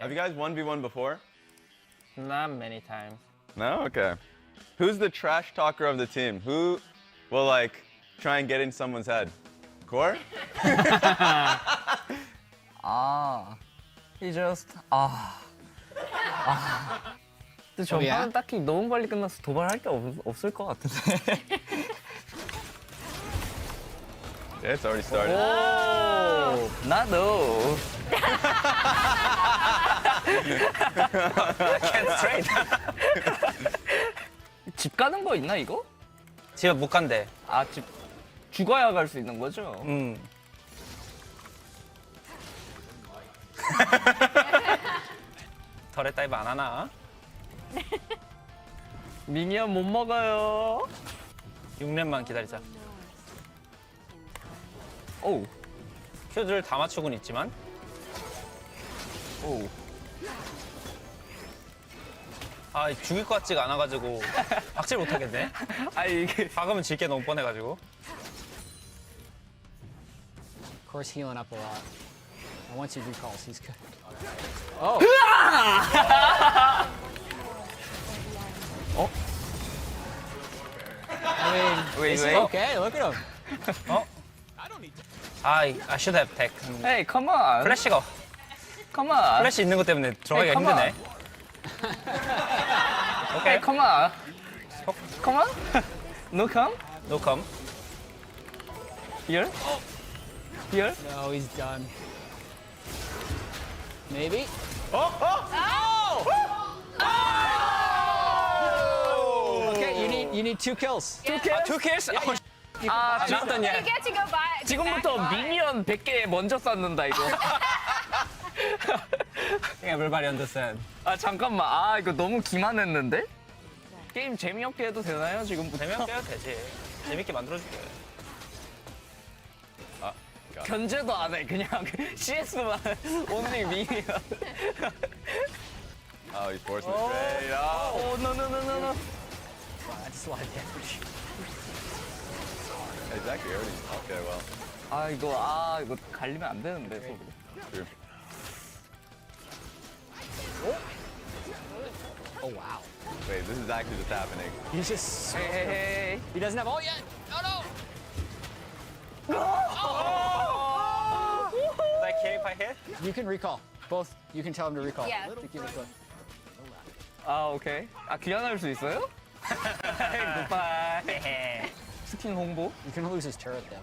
Have you guys 1v1 before? Not many times. No? Okay. Who's the trash talker of the team? Who will like try and get in someone's head? Core? He just 근데 전판은 딱히 너무 빨리 끝나서 도발할 게 없을 것 같은데. Yeah, it's already started. 오, 나도. Can't straight. 집 가는 거 있나 이거? 집에 못 간대. 아, 집 죽어야 갈 수 있는 거죠? 덜에 다이브 안 하나? 미니언 못 먹어요. 6렙만 기다리자. 오, 큐즈를 다 맞추고는 있지만. 오. 아, 죽일 것 같지가 않아가지고 박질 못하겠네. 아 이게 박으면 질 게 너무 뻔해가지고. Of course, healing up a lot. And once he recalls, he's good. Oh. I mean, wait, is he wait. okay? Look at him. I should have tech. Hey, come on. 플래시가 Come on. 플래시 있는 것 때문에 들어가기가 come on. 힘드네. Hey, come on. Come on. No come. No come. Here. Here. No, he's done. Maybe. Okay, you need 2 kills. Two kills? 아, not done You yet. get to go by. 지금부터 미니언 100개 먼저 쌓는다 이거. Everybody understand. 아 잠깐만. 아 이거 너무 기만했는데? 게임 재미없게 해도 되나요 지금부터? 되면 깨도 되지. 재밌게 만들어줄게. 견제도 안 해. 그냥 CS만 only 미니언. Oh, he's forcing the trade. Oh. 오, no. That's a lot of damage. He's actually already. Okay, well. 아 이거 갈리면 안 되는데 서로. True. Oh, wow. Wait, this is actually just happening. He's just. 헤헤헤. He doesn't have ult yet. Oh, no. Is that okay if I hit? You can recall. Both. You can tell him to recall. Yeah. I think you can. 아 오케이. 아 귀환할 수 있어요? 굿바이. 스킨 홍보. You can lose his turret, though.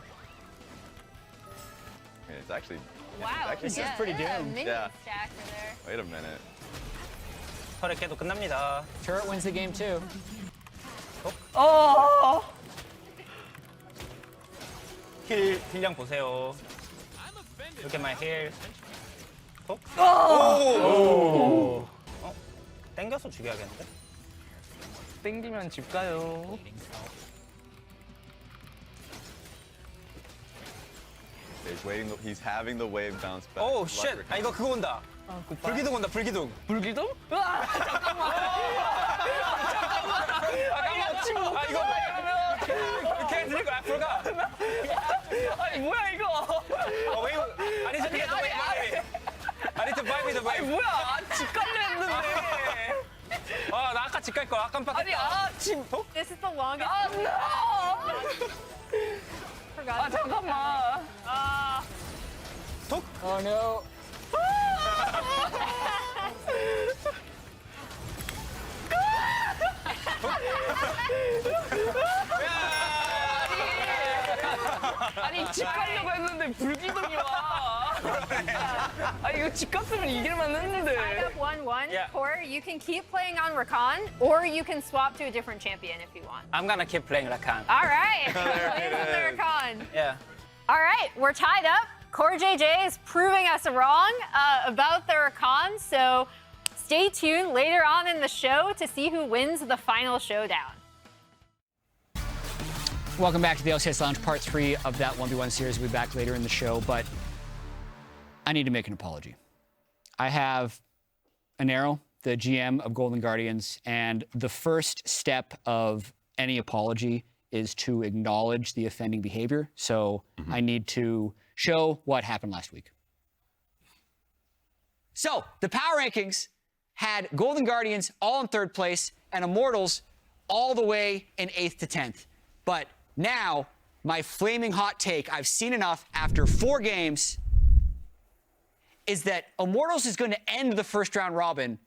I mean, it's actually. Wow. This is pretty doomed. Minion Yeah. stacker there. Wait a minute. 털에 깨도 끝납니다. Turret wins the game, too. 어. 힐량 보세요. Look at my heal. 톡? 오. 땡겨서 죽여야겠는데? 땡기면 집 가요. He's waiting. He's having the wave bounce back. 오, 쉣! 아, 이거 그거 온다. 불기둥 온다, 불기둥. 불기둥? 으아, 잠깐만. 잠깐만. 아, 이거 이렇게 들고 앞으로 가. 아니 뭐야 이거? 웨이브. 아니, 저기 또 웨이브. 아니, 또 바이브, 또 아니 바이브. 뭐야? 아, 집 갈려 했는데. 아, 나 아까 집 갈 걸. 아까 깜빡. 아니 집. This is the longest. 아, no. Forgot. 아 잠깐만. Oh, no. 아니 집 가려고 했는데 불기둥이 와. 아니 이거 집 갔으면 이길만 Tied 했는데. up 1-1. Yeah. Core, you can keep playing on Rakan, or you can swap to a different champion if you want. I'm gonna keep playing Rakan. All right. There Play it with the is. Rakan. Yeah. All right, we're tied up. Core JJ is proving us wrong about the Rakan, so stay tuned later on in the show to see who wins the final showdown. Welcome back to the LCS Lounge, part 3 of that 1v1 series. We'll be back later in the show, but I need to make an apology. I have an arrow, the GM of Golden Guardians, and the first step of any apology is to acknowledge the offending behavior. So I need to show what happened last week. So the power rankings had Golden Guardians all in 3rd place and Immortals all the way in 8th to 10th. But now, my flaming hot take, I've seen enough after 4 games, is that Immortals is going to end the first round robin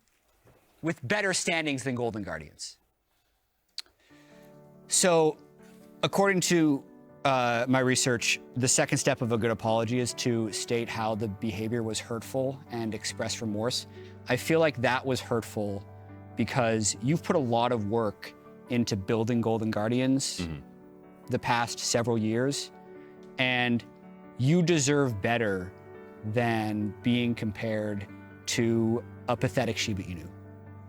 with better standings than Golden Guardians. So, according to my research, the second step of a good apology is to state how the behavior was hurtful and express remorse. I feel like that was hurtful because you've put a lot of work into building Golden Guardians the past several years, and you deserve better than being compared to a pathetic Shiba Inu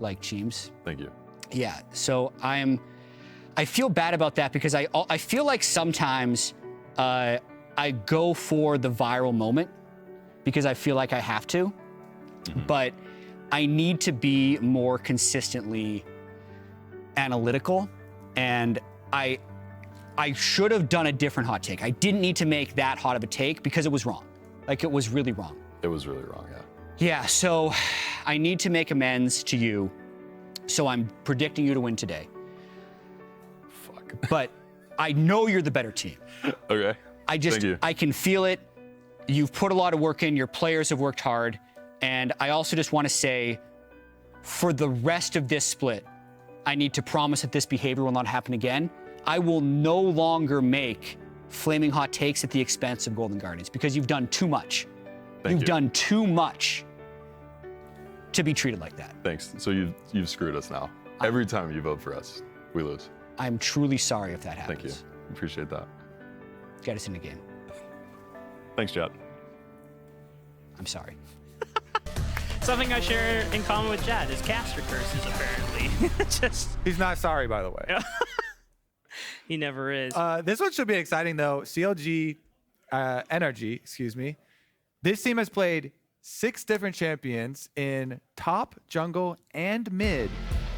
like Cheems. Thank you. Yeah, so I feel bad about that because I feel like sometimes I go for the viral moment because I feel like I have to, but I need to be more consistently analytical, and I should have done a different hot take. I didn't need to make that hot of a take because it was wrong. Like, it was really wrong. It was really wrong, yeah. Yeah, so I need to make amends to you. So I'm predicting you to win today. Fuck. But I know you're the better team. Okay. Thank you. I can feel it. You've put a lot of work in. Your players have worked hard. And I also just want to say, for the rest of this split, I need to promise that this behavior will not happen again. I will no longer make flaming hot takes at the expense of Golden Guardians because you've done too much. You've done too much to be treated like that. Thanks. So you've screwed us now. Every time you vote for us, we lose. I'm truly sorry if that happens. Thank you. Appreciate that. Get us in the game. Thanks, Jet. I'm sorry. Something I share in common with Jad is caster curses, apparently. He's not sorry, by the way. He never is. This one should be exciting, though. CLG, NRG, excuse me. This team has played 6 different champions in top, jungle, and mid.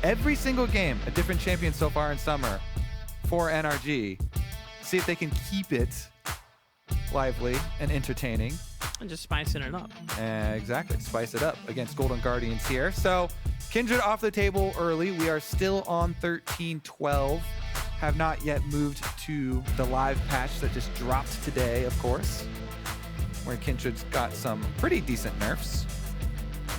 Every single game, a different champion so far in summer for NRG. See if they can keep it lively and entertaining. And just spicing it up. Exactly, spice it up against Golden Guardians here. So, Kindred off the table early. We are still on 13-12. Have not yet moved to the live patch that just dropped today, of course, where Kindred's got some pretty decent nerfs.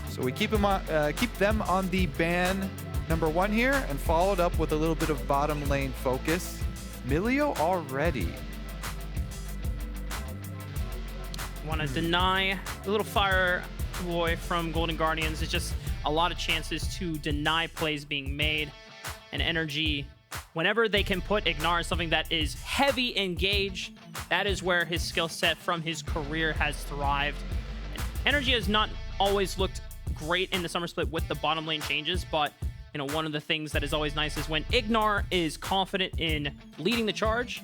So we keep them on the ban number 1 here, and followed up with a little bit of bottom lane focus. Milio already. Want to deny the little fire boy from Golden Guardians. It's just a lot of chances to deny plays being made. And NRG, whenever they can put IgNar in something that is heavy engage, that is where his skill set from his career has thrived. And NRG has not always looked great in the Summer Split with the bottom lane changes, but you know, one of the things that is always nice is when IgNar is confident in leading the charge,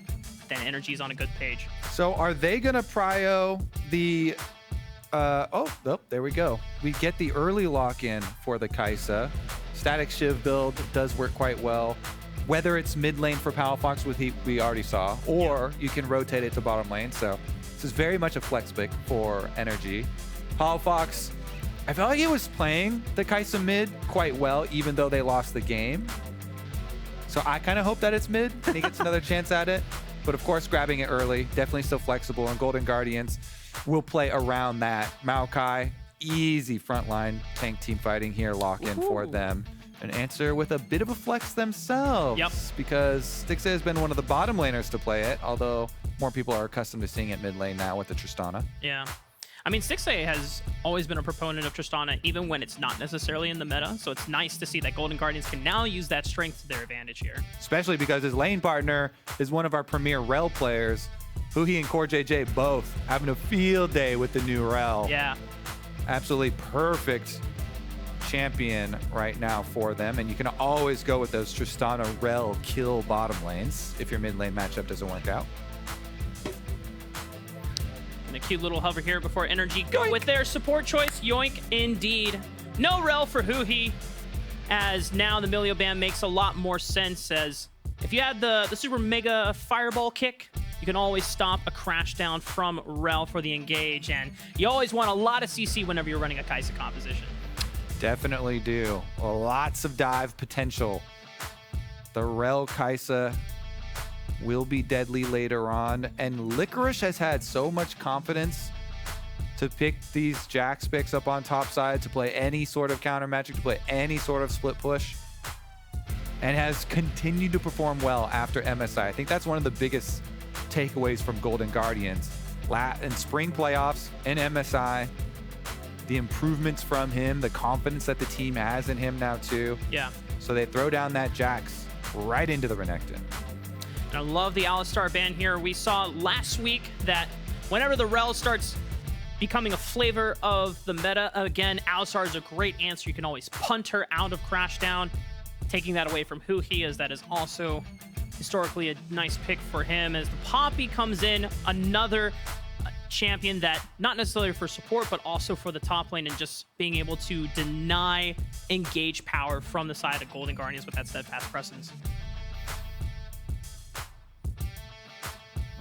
then NRG is on a good page. So are they gonna prio the there we go. We get the early lock-in for the Kai'Sa. Static Shiv build does work quite well. Whether it's mid lane for Palafox, we already saw, or you can rotate it to bottom lane. So this is very much a flex pick for NRG. Palafox, I felt like he was playing the Kai'Sa mid quite well, even though they lost the game. So I kind of hope that it's mid and he gets another chance at it. But of course, grabbing it early, definitely still flexible. And Golden Guardians will play around that. Maokai, easy frontline tank team fighting here, lock in for them. An answer with a bit of a flex themselves. Yep. Because Stixxay has been one of the bottom laners to play it, although more people are accustomed to seeing it mid lane now with the Tristana. Yeah. I mean, Stixxay has always been a proponent of Tristana, even when it's not necessarily in the meta. So it's nice to see that Golden Guardians can now use that strength to their advantage here. Especially because his lane partner is one of our premier Rell players. Huhi and CoreJJ both having a field day with the new Rell. Yeah. Absolutely perfect champion right now for them. And you can always go with those Tristana Rell kill bottom lanes if your mid lane matchup doesn't work out. And a cute little hover here before NRG go with their support choice. Yoink indeed. No Rell for Huhi, as now the Milio ban makes a lot more sense, as if you had the super mega fireball kick, you can always stop a crash down from Rell for the engage, and you always want a lot of CC whenever you're running a Kai'Sa composition. Definitely do. Lots of dive potential. The Rell Kai'Sa will be deadly later on, and Licorice has had so much confidence to pick these Jax picks up on top side, to play any sort of counter magic, to play any sort of split push, and has continued to perform well after MSI. I think that's one of the biggest takeaways from Golden Guardians. In spring playoffs, in MSI, the improvements from him, the confidence that the team has in him now too. Yeah. So they throw down that Jax right into the Renekton. And I love the Alistar ban here. We saw last week that whenever the Rell starts becoming a flavor of the meta, again, Alistar is a great answer. You can always punt her out of Crashdown, taking that away from huhi, as that is also historically a nice pick for him. As the Poppy comes in, another champion that not necessarily for support, but also for the top lane, and just being able to deny engage power from the side of Golden Guardians with that steadfast presence.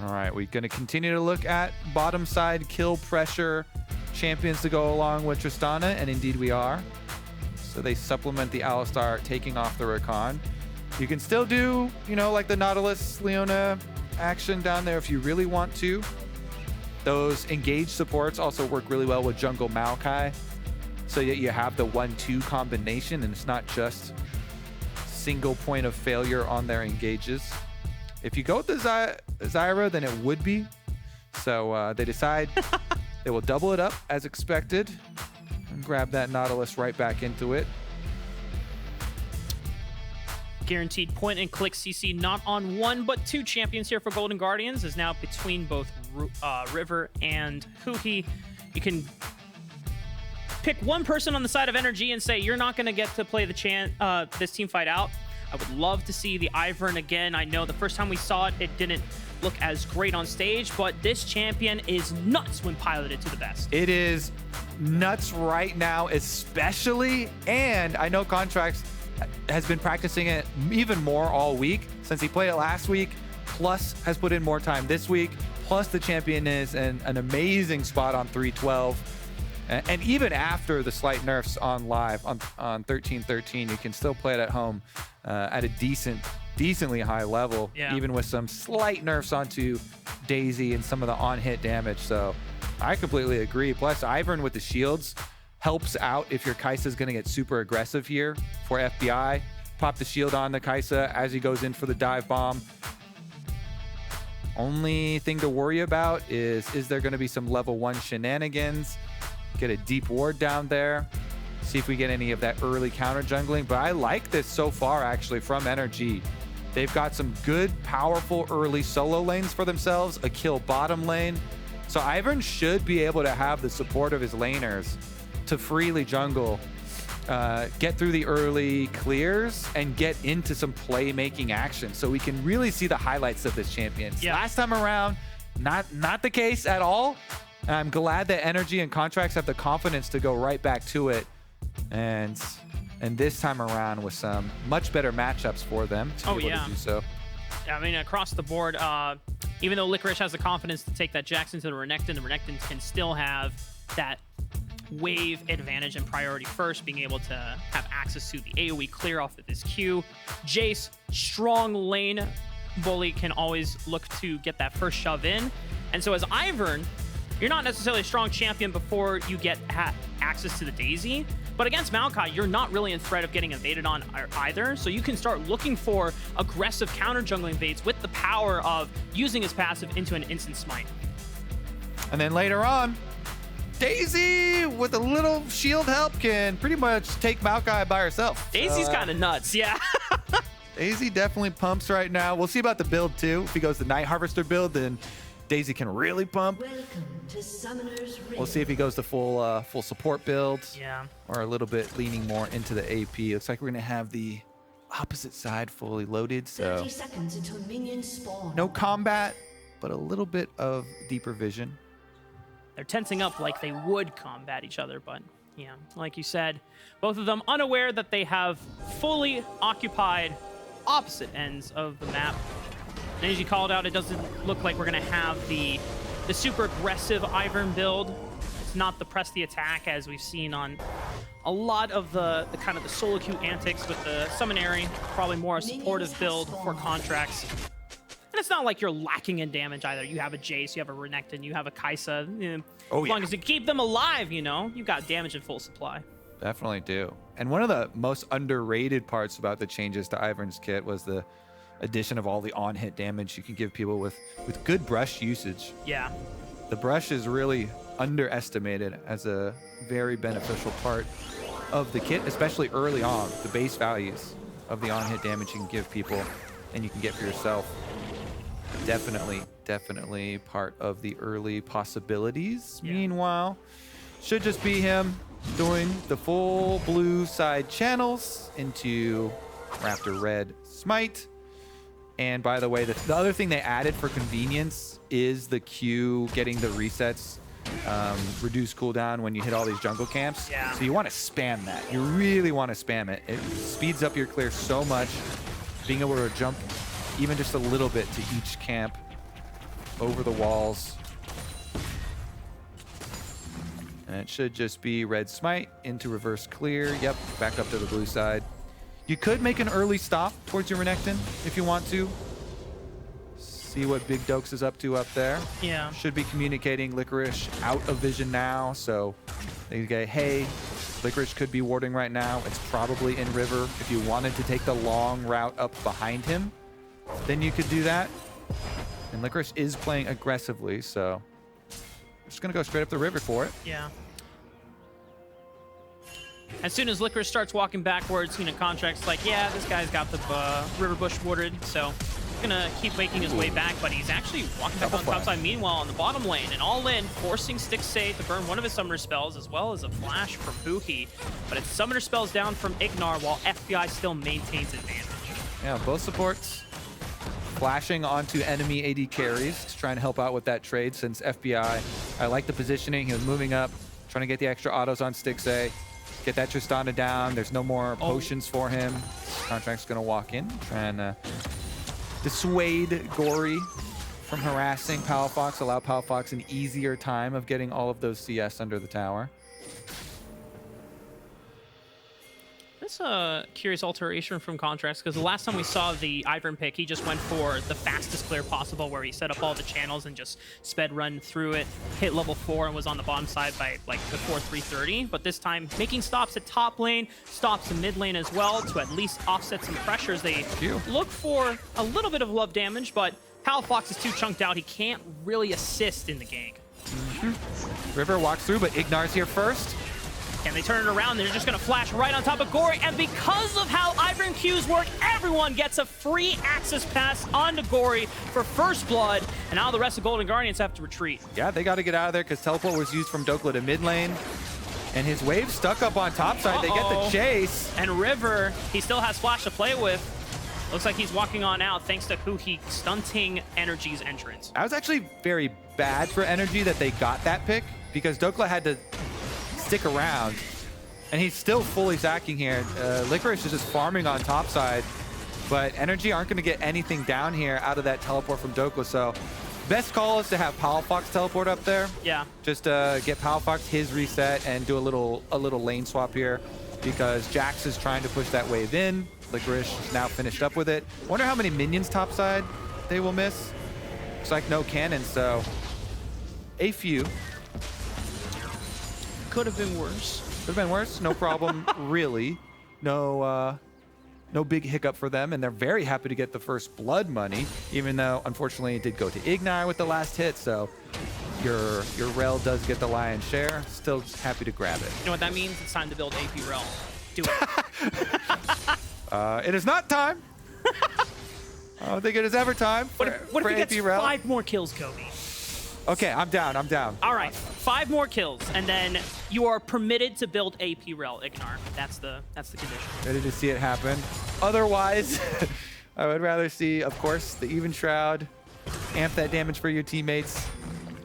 All right, we're going to continue to look at bottom side kill pressure champions to go along with Tristana, and indeed we are. So they supplement the Alistar, taking off the Rakan. You can still do, you know, like the Nautilus Leona action down there if you really want to. Those engaged supports also work really well with jungle Maokai, so that you have the 1-2 combination, and it's not just single point of failure on their engages. If you go with the Zyra, then it would be. So they decide they will double it up as expected and grab that Nautilus right back into it. Guaranteed point and click CC not on one but two champions here for Golden Guardians, is now between both River and huhi. You can pick one person on the side of NRG and say you're not going to get to play the this team fight out. I would love to see the Ivern again. I know the first time we saw it, it didn't look as great on stage, but this champion is nuts when piloted to the best. It is nuts right now, especially, and I know Contractz has been practicing it even more all week since he played it last week, plus has put in more time this week, plus the champion is in an amazing spot on 312. And even after the slight nerfs on live on 13-13, you can still play it at home at a decently high level, even with some slight nerfs onto Daisy and some of the on-hit damage. So I completely agree. Plus, Ivern with the shields helps out if your Kai'Sa is going to get super aggressive here for FBI. Pop the shield on the Kai'Sa as he goes in for the dive bomb. Only thing to worry about is there going to be some level 1 shenanigans? Get a deep ward down there. See if we get any of that early counter jungling. But I like this so far, actually, from NRG. They've got some good, powerful early solo lanes for themselves, a kill bottom lane. So Ivern should be able to have the support of his laners to freely jungle, get through the early clears, and get into some playmaking action. So we can really see the highlights of this champion. Last time around, not the case at all. I'm glad that NRG and Contractz have the confidence to go right back to it, and this time around with some much better matchups for them to be able to do so. I mean, across the board, even though Licorice has the confidence to take that Jax into the Renekton can still have that wave advantage and priority first, being able to have access to the AoE clear off of his Q. Jayce, strong lane bully, can always look to get that first shove in. And so as Ivern, you're not necessarily a strong champion before you get access to the Daisy, but against Maokai, you're not really in threat of getting invaded on either, so you can start looking for aggressive counter jungling baits with the power of using his passive into an instant smite. And then later on, Daisy, with a little shield help, can pretty much take Maokai by herself. Daisy's kind of nuts, yeah. Daisy definitely pumps right now. We'll see about the build, too. If he goes the Night Harvester build, then Daisy can really pump. We'll see if he goes the full support build, or a little bit leaning more into the AP. Looks like we're gonna have the opposite side fully loaded, so 30 seconds until minions spawn. No combat, but a little bit of deeper vision. They're tensing up like they would combat each other, but yeah, like you said, both of them unaware that they have fully occupied opposite ends of the map. And as you called out, it doesn't look like we're going to have the super aggressive Ivern build. It's not the press the attack as we've seen on a lot of the kind of the solo queue antics with the Summonary. Probably more a supportive build for Contractz. And it's not like you're lacking in damage either. You have a Jayce, you have a Renekton, you have a Kai'Sa. You know, as long as you keep them alive, you know, you've got damage in full supply. Definitely do. And one of the most underrated parts about the changes to Ivern's kit was the addition of all the on-hit damage you can give people with good brush usage. Yeah. The brush is really underestimated as a very beneficial part of the kit, especially early on. The base values of the on-hit damage you can give people and you can get for yourself. Definitely part of the early possibilities. Yeah. Meanwhile, should just be him doing the full blue side channels into Raptor Red Smite. And by the way, the other thing they added for convenience is the Q getting the resets, reduce cooldown when you hit all these jungle camps. Yeah. So you want to spam that. You really want to spam it. It speeds up your clear so much. Being able to jump even just a little bit to each camp over the walls. And it should just be red smite into reverse clear. Yep, back up to the blue side. You could make an early stop towards your Renekton if you want to. See what Big Dokes is up to up there. Yeah. Should be communicating Licorice out of vision now. So they go, hey, Licorice could be warding right now. It's probably in river. If you wanted to take the long route up behind him, then you could do that. And Licorice is playing aggressively, so I'm just gonna go straight up the river for it. Yeah. As soon as Licorice starts walking backwards, you know, Contractz like, yeah, this guy's got the river bush warded, so he's gonna keep making his way back, but he's actually walking back on top side. Meanwhile, on the bottom lane, and all in, forcing Stixxay to burn one of his summoner spells, as well as a flash from huhi. But it's summoner spells down from IgNar, while FBI still maintains advantage. Yeah, both supports flashing onto enemy AD carries to try and help out with that trade, since FBI, I like the positioning. He was moving up, trying to get the extra autos on Stixxay. Get that Tristana down. There's no more potions for him. Contract's gonna walk in, trying to dissuade Gori from harassing Palafox, allow Palafox an easier time of getting all of those CS under the tower. That's a curious alteration from Contractz, because the last time we saw the Ivern pick, he just went for the fastest clear possible, where he set up all the channels and just sped run through it, hit level 4, and was on the bottom side by like before 330. But this time, making stops at top lane, stops in mid lane as well, to at least offset some pressures. They look for a little bit of love damage, but Palafox is too chunked out. He can't really assist in the gank. River walks through, but IgNar's here first. Can they turn it around? They're just going to flash right on top of Gori. And because of how Ivern Qs work, everyone gets a free access pass onto Gori for first blood. And now the rest of Golden Guardians have to retreat. Yeah, they got to get out of there because teleport was used from Dhokla to mid lane. And his wave stuck up on top side. They get the chase. And River, he still has flash to play with. Looks like he's walking on out thanks to huhi stunting NRG's entrance. That was actually very bad for NRG that they got that pick, because Dhokla had to stick around, and he's still fully sacking here. Licorice is just farming on top side, but NRG aren't going to get anything down here out of that teleport from Dhokla. So best call is to have Palafox teleport up there. Yeah. Just get Palafox his reset and do a little lane swap here, because Jax is trying to push that wave in. Licorice is now finished up with it. Wonder how many minions topside they will miss. Looks like no cannons, so a few. Could have been worse. Could have been worse. No problem, really. No big hiccup for them, and they're very happy to get the first blood money, even though, unfortunately, it did go to IgNar with the last hit, so your Rell does get the lion's share. Still happy to grab it. You know what that means? It's time to build AP Rell. Do it. It is not time. I don't think it is ever time for, what if he gets AP Rell. 5 more kills, Cody? Okay, I'm down. All right, 5 more kills, and then you are permitted to build AP Rell, IgNar. That's the condition. Ready to see it happen. Otherwise, I would rather see, of course, the Even Shroud. Amp that damage for your teammates.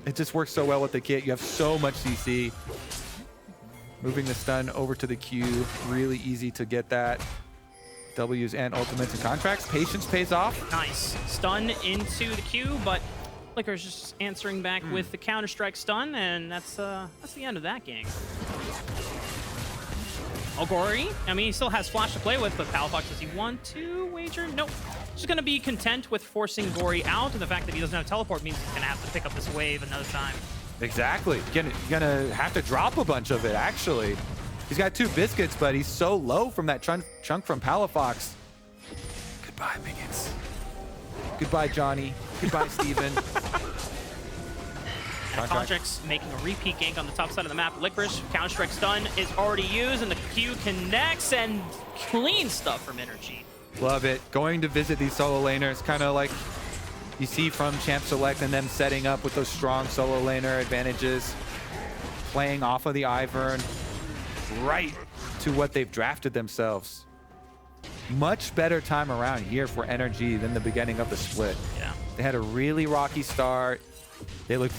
It just works so well with the kit. You have so much CC. Moving the stun over to the Q, really easy to get that. W's and ultimates and contracts. Patience pays off. Nice. Stun into the Q, but Licorice just answering back with the Counter-Strike stun, and that's the end of that game. Oh, Gori, I mean, he still has Flash to play with, but Palafox, does he want to wager? Nope. Just going to be content with forcing Gori out, and the fact that he doesn't have teleport means he's going to have to pick up this wave another time. Exactly. Gonna have to drop a bunch of it, actually. He's got 2 biscuits, but he's so low from that chunk from Palafox. Goodbye, minions. Goodbye, Johnny. Goodbye, Steven. And Contractz making a repeat gank on the top side of the map. Licorice, Counter-Strike stun is already used, and the Q connects, and clean stuff from NRG. Love it. Going to visit these solo laners, kind of like you see from Champ Select and them setting up with those strong solo laner advantages, playing off of the Ivern right to what they've drafted themselves. Much better time around here for NRG than the beginning of the split. Yeah. They had a really rocky start. They looked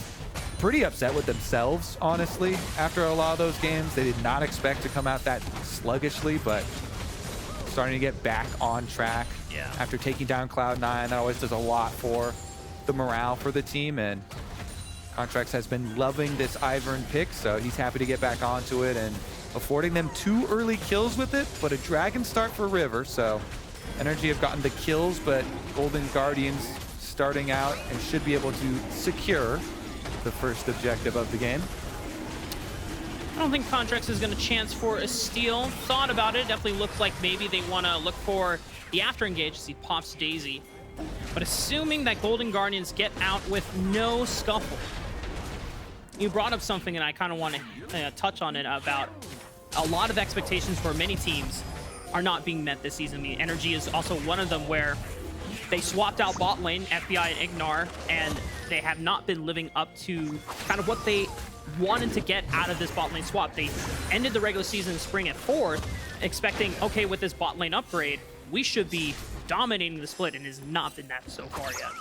pretty upset with themselves, honestly, after a lot of those games. They did not expect to come out that sluggishly, but starting to get back on track. Yeah. After taking down Cloud9, that always does a lot for the morale for the team, and Contractz has been loving this Ivern pick, so he's happy to get back onto it and affording them 2 early kills with it, but a dragon start for River, so NRG have gotten the kills, but Golden Guardians starting out and should be able to secure the first objective of the game. I don't think Contractz is going to chance for a steal. Thought about it. Definitely looks like maybe they want to look for the after engage as he pops Daisy. But assuming that Golden Guardians get out with no scuffle. You brought up something, and I kind of want to touch on it, about a lot of expectations for many teams are not being met this season. I mean, NRG is also one of them, where they swapped out bot lane, FBI and IgNar, and they have not been living up to kind of what they wanted to get out of this bot lane swap. They ended the regular season in spring at 4th, expecting, okay, with this bot lane upgrade, we should be dominating the split, and has not been that so far yet.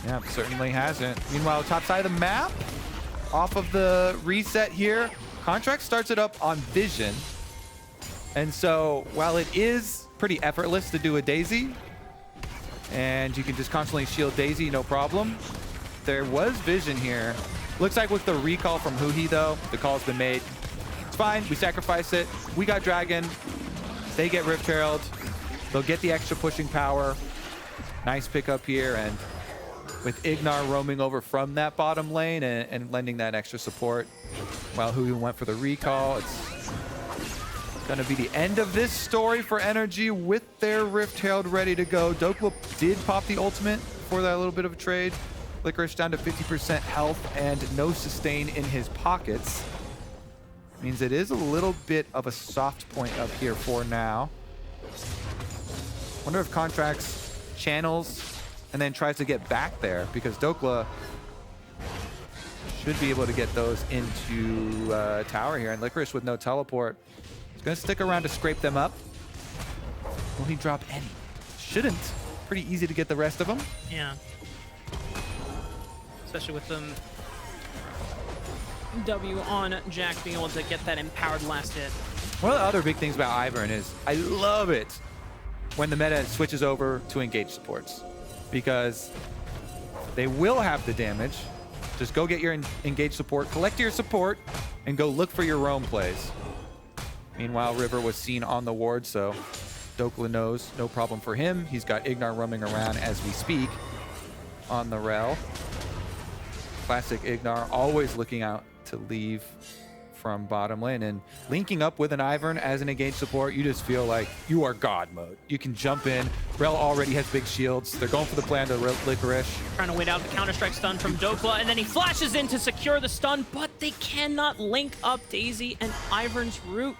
Yeah, certainly hasn't. Meanwhile, top side of the map, off of the reset here, Contractz starts it up on Vision. And so while it is pretty effortless to do a Daisy, and you can just constantly shield Daisy, no problem, there was Vision here. Looks like with the recall from huhi, though, the call's been made. It's fine, we sacrifice it. We got Dragon. They get Rift Herald. They'll get the extra pushing power. Nice pickup here, and with IgNar roaming over from that bottom lane and lending that extra support while huhi went for the recall. It's gonna be the end of this story for NRG with their Rift Herald ready to go. Dhokla did pop the ultimate for that little bit of a trade. Licorice down to 50% health and no sustain in his pockets. Means it is a little bit of a soft point up here for now. Wonder if Contractz channels and then tries to get back there, because Dhokla should be able to get those into tower here. And Licorice with no teleport is going to stick around to scrape them up. Will he drop any? Shouldn't. Pretty easy to get the rest of them. Yeah. Especially with them W on Jack being able to get that empowered last hit. One of the other big things about Ivern is I love it when the meta switches over to engage supports, because they will have the damage. Just go get your engage support, collect your support, and go look for your roam plays. Meanwhile, River was seen on the ward, so Dhokla knows no problem for him. He's got IgNar roaming around as we speak on the Rell. Classic IgNar, always looking out to leave from bottom lane, and linking up with an Ivern as an engaged support, you just feel like you are God mode. You can jump in. Rell already has big shields. They're going for the plan to Licorice. Trying to wait out the Counter-Strike stun from Dhokla, and then he flashes in to secure the stun, but they cannot link up Daisy and Ivern's root.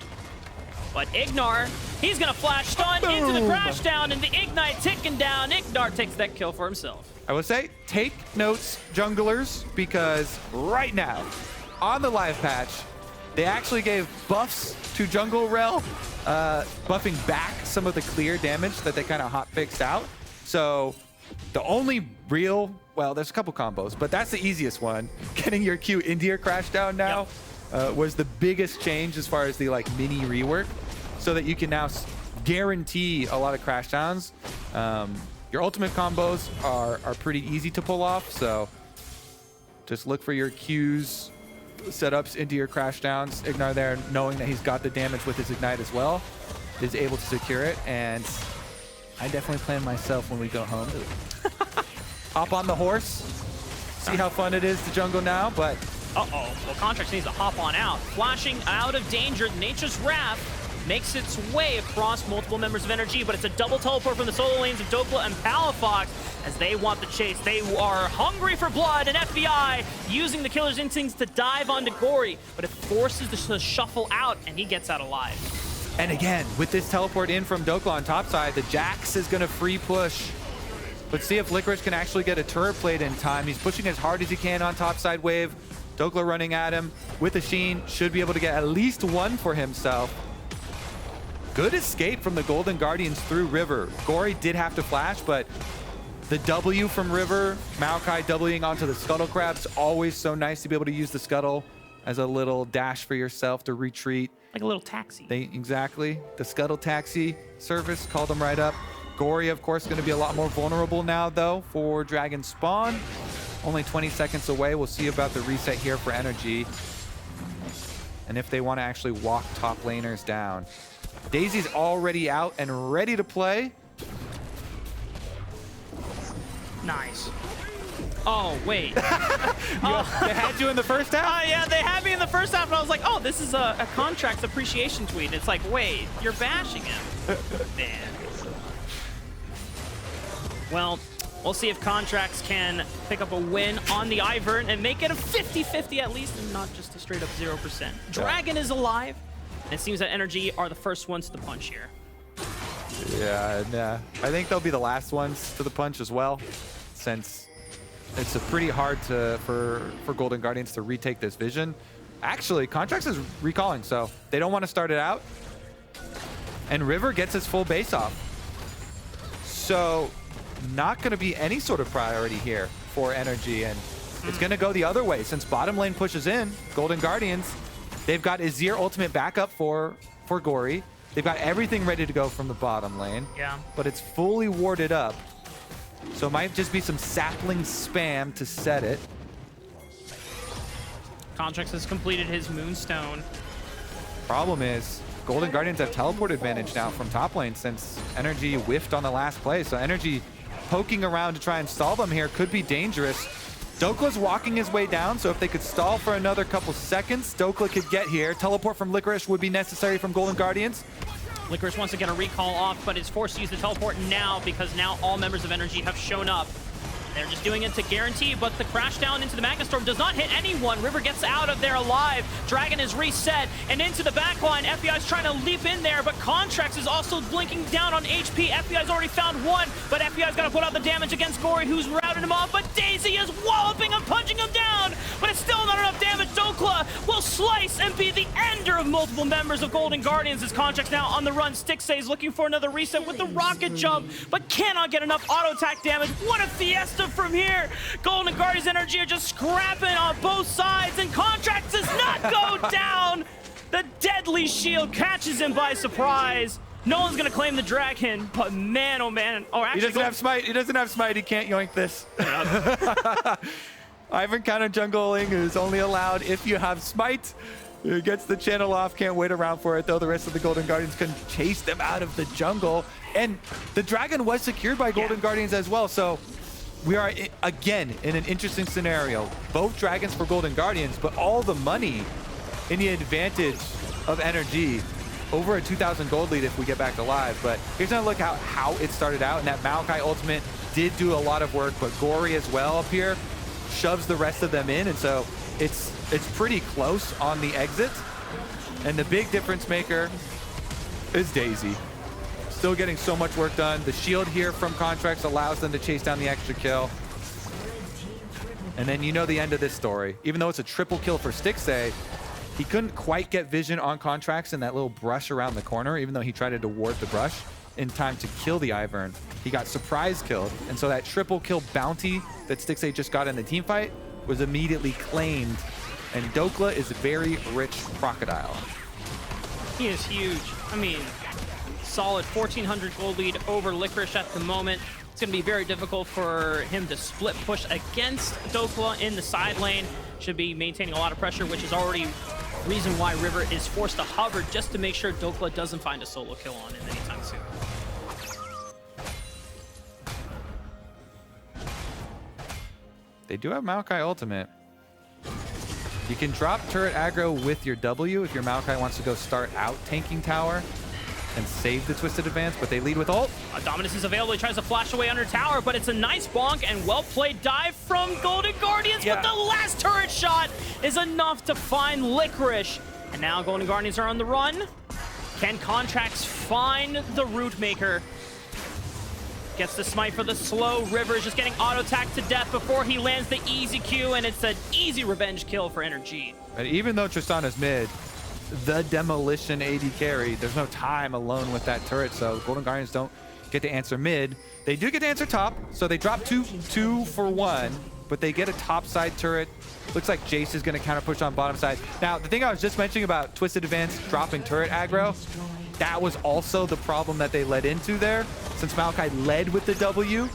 But IgNar, he's gonna flash stun into the crash down, and the Ignite ticking down. IgNar takes that kill for himself. I will say, take notes, junglers, because right now, on the live patch, they actually gave buffs to jungle Rell, buffing back some of the clear damage that they kind of hotfixed out. So the only real, well, there's a couple combos, but that's the easiest one. Getting your Q into your crash down now was the biggest change as far as the like mini rework, so that you can now guarantee a lot of crash downs. Your ultimate combos are pretty easy to pull off, so just look for your Qs, setups into your crash downs. IgNar there, knowing that he's got the damage with his Ignite as well, is able to secure it, and I definitely plan myself when we go home to hop on the horse, see how fun it is to jungle now, but... Uh-oh. Well, Contractz needs to hop on out. Flashing out of danger, Nature's Wrath makes its way across multiple members of NRG, but it's a double teleport from the solo lanes of Dhokla and Palafox as they want the chase. They are hungry for blood, and FBI using the killer's instincts to dive onto Gori, but it forces the shuffle out, and he gets out alive. And again, with this teleport in from Dhokla on top side, the Jax is going to free push. Let's see if Licorice can actually get a turret plate in time. He's pushing as hard as he can on top side wave. Dhokla running at him with a Sheen, should be able to get at least one for himself. Good escape from the Golden Guardians through River. Gori did have to flash, but the W from River, Maokai Wing onto the Scuttle Crabs, always so nice to be able to use the Scuttle as a little dash for yourself to retreat. Like a little taxi. Exactly. The Scuttle Taxi service called them right up. Gori, of course, going to be a lot more vulnerable now, though, for Dragon Spawn. Only 20 seconds away. We'll see about the reset here for NRG. And if they want to actually walk top laners down. Daisy's already out and ready to play. Nice. Oh, wait. They had you in the first half? Yeah, they had me in the first half, and I was like, oh, this is a Contractz appreciation tweet. And it's like, wait, you're bashing him. Man. Well, we'll see if Contractz can pick up a win on the Ivern and make it a 50-50 at least, and not just a straight up 0%. Dragon is alive, and it seems that NRG are the first ones to the punch here. Yeah, and I think they'll be the last ones to the punch as well, since it's a pretty hard for Golden Guardians to retake this vision. Actually, Contractz is recalling, so they don't want to start it out. And River gets his full base off. So not going to be any sort of priority here for NRG, and it's going to go the other way. Since bottom lane pushes in, Golden Guardians, they've got Azir ultimate backup for Gori. They've got everything ready to go from the bottom lane. Yeah. But it's fully warded up. So it might just be some sapling spam to set it. Contractz has completed his Moonstone. Problem is, Golden Guardians have teleport advantage now from top lane since NRG whiffed on the last play. So NRG poking around to try and stall them here could be dangerous. Dhokla's walking his way down, so if they could stall for another couple seconds, Dhokla could get here. Teleport from Licorice would be necessary from Golden Guardians. Licorice wants to get a recall off, but is forced to use the teleport now because now all members of NRG have shown up. They're just doing it to guarantee, but the crash down into the Magma Storm does not hit anyone. River gets out of there alive. Dragon is reset and into the backline. FBI is trying to leap in there, but Contractz is also blinking down on HP. FBI's already found one, but FBI's got to put out the damage against Gori, who's routed him off, but Daisy is walloping and punching him down, but it's still not enough damage. Dhokla will slice and be the ender of multiple members of Golden Guardians as Contractz now on the run. Stixxay is looking for another reset with the rocket jump, but cannot get enough auto attack damage. What a fiesta from here. Golden Guardians NRG are just scrapping on both sides, and Contractz does not go down. The deadly shield catches him by surprise. No one's gonna claim the dragon, but man, oh man. Oh, actually, he doesn't have smite. He doesn't have smite. He can't yoink this. Ivern counter jungling is only allowed if you have smite. It gets the channel off. Can't wait around for it, though. The rest of the Golden Guardians can chase them out of the jungle. And the dragon was secured by Golden Guardians as well, so we are, again, in an interesting scenario. Both dragons for Golden Guardians, but all the money in the advantage of NRG. Over a 2,000 gold lead if we get back alive. But here's a look at how it started out. And that Maokai ultimate did do a lot of work, but Gori as well up here shoves the rest of them in. And so it's pretty close on the exit. And the big difference maker is Daisy. Still getting so much work done. The shield here from Contractz allows them to chase down the extra kill. And then you know the end of this story. Even though it's a triple kill for Stixxay, he couldn't quite get vision on Contractz in that little brush around the corner, even though he tried to ward the brush in time to kill the Ivern. He got surprise killed. And so that triple kill bounty that Stixxay just got in the team fight was immediately claimed. And Dhokla is a very rich crocodile. He is huge. I mean, solid 1,400 gold lead over Licorice at the moment. It's going to be very difficult for him to split push against Dhokla in the side lane. Should be maintaining a lot of pressure, which is already reason why River is forced to hover just to make sure Dhokla doesn't find a solo kill on him anytime soon. They do have Maokai ultimate. You can drop turret aggro with your W if your Maokai wants to go start out tanking tower and save the Twisted Advance, but they lead with ult. Dominus is available. He tries to flash away under tower, but it's a nice bonk and well-played dive from Golden Guardians, but the last turret shot is enough to find Licorice. And now Golden Guardians are on the run. Can Contractz find the Root Maker? Gets the smite for the slow. River is just getting auto-attacked to death before he lands the easy Q, and it's an easy revenge kill for NRG. And even though Tristana's mid, the demolition AD carry, there's no time alone with that turret, so Golden Guardians don't get to answer mid. They do get to answer top, so they drop two for one, but they get a top side turret. Looks like Jayce is going to counter push on bottom side. Now, the thing I was just mentioning about Twisted Advance dropping turret aggro, that was also the problem that they led into there. Since Maokai led with the W,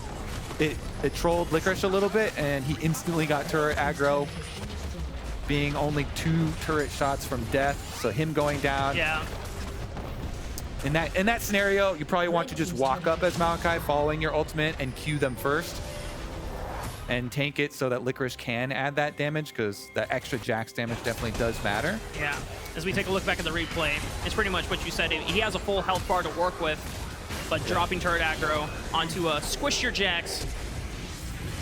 it trolled Licorice a little bit, and he instantly got turret aggro, being only 2 turret shots from death, so him going down. Yeah. In that scenario, you probably want to just walk up as Maokai, following your ultimate, and Q them first, and tank it so that Licorice can add that damage, because that extra Jax damage definitely does matter. Yeah. As we take a look back at the replay, it's pretty much what you said. He has a full health bar to work with, but dropping turret aggro onto a squish your Jax.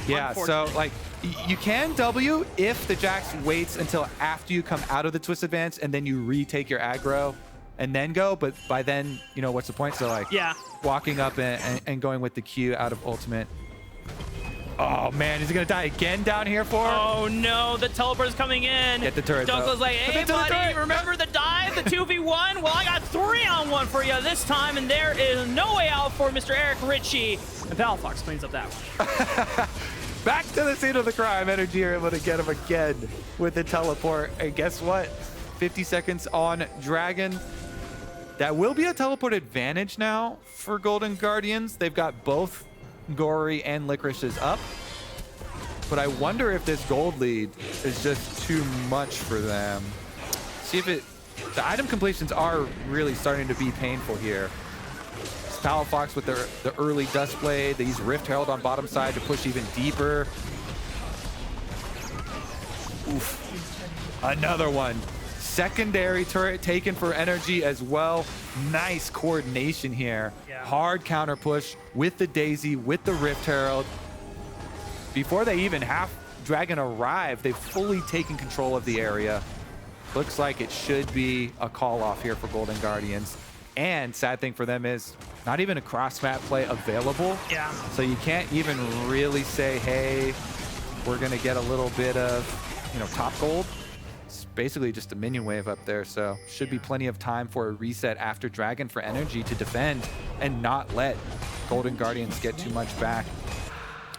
Yeah, so like you can W if the Jax waits until after you come out of the Twist Advance and then you retake your aggro and then go, but by then, you know, what's the point? So like walking up and going with the Q out of ultimate. Oh man, is he gonna die again down here for? Oh no, the teleport is coming in. Get the turret. Dhokla like, hey buddy, remember the dive, the 2v1? Well, I got 3-on-1 for you this time, and there is no way out for Mr. Eric Ritchie. And Palafox cleans up that one. Back to the scene of the crime. NRG are able to get him again with the teleport. And guess what? 50 seconds on Dragon. That will be a teleport advantage now for Golden Guardians. They've got both Gori and Licorice's up. But I wonder if this gold lead is just too much for them. See if the item completions are really starting to be painful here. Palafox with the early Dust Blade. They use Rift Herald on bottom side to push even deeper. Oof. Another one. Secondary turret taken for NRG as well. Nice coordination here. Hard counter push with the Daisy, with the Rift Herald. Before they even have Dragon arrive, they've fully taken control of the area. Looks like it should be a call off here for Golden Guardians. And sad thing for them is not even a cross-map play available. Yeah. So you can't even really say, hey, we're going to get a little bit of, you know, top gold. It's basically just a minion wave up there. So should be plenty of time for a reset after Dragon for NRG to defend and not let Golden Guardians get too much back.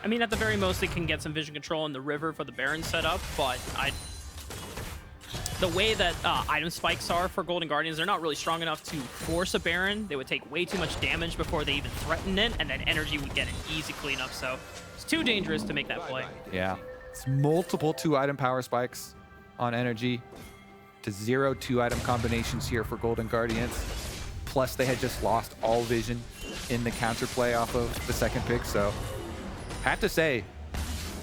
I mean, at the very most, they can get some vision control in the river for the Baron setup, but the way that item spikes are for Golden Guardians, they're not really strong enough to force a Baron. They would take way too much damage before they even threaten it, and then NRG would get an easy cleanup. So it's too dangerous to make that play. Yeah, it's multiple 2-item power spikes on NRG to 0 2-item combinations here for Golden Guardians. Plus, they had just lost all vision in the counterplay off of the second pick. So I have to say,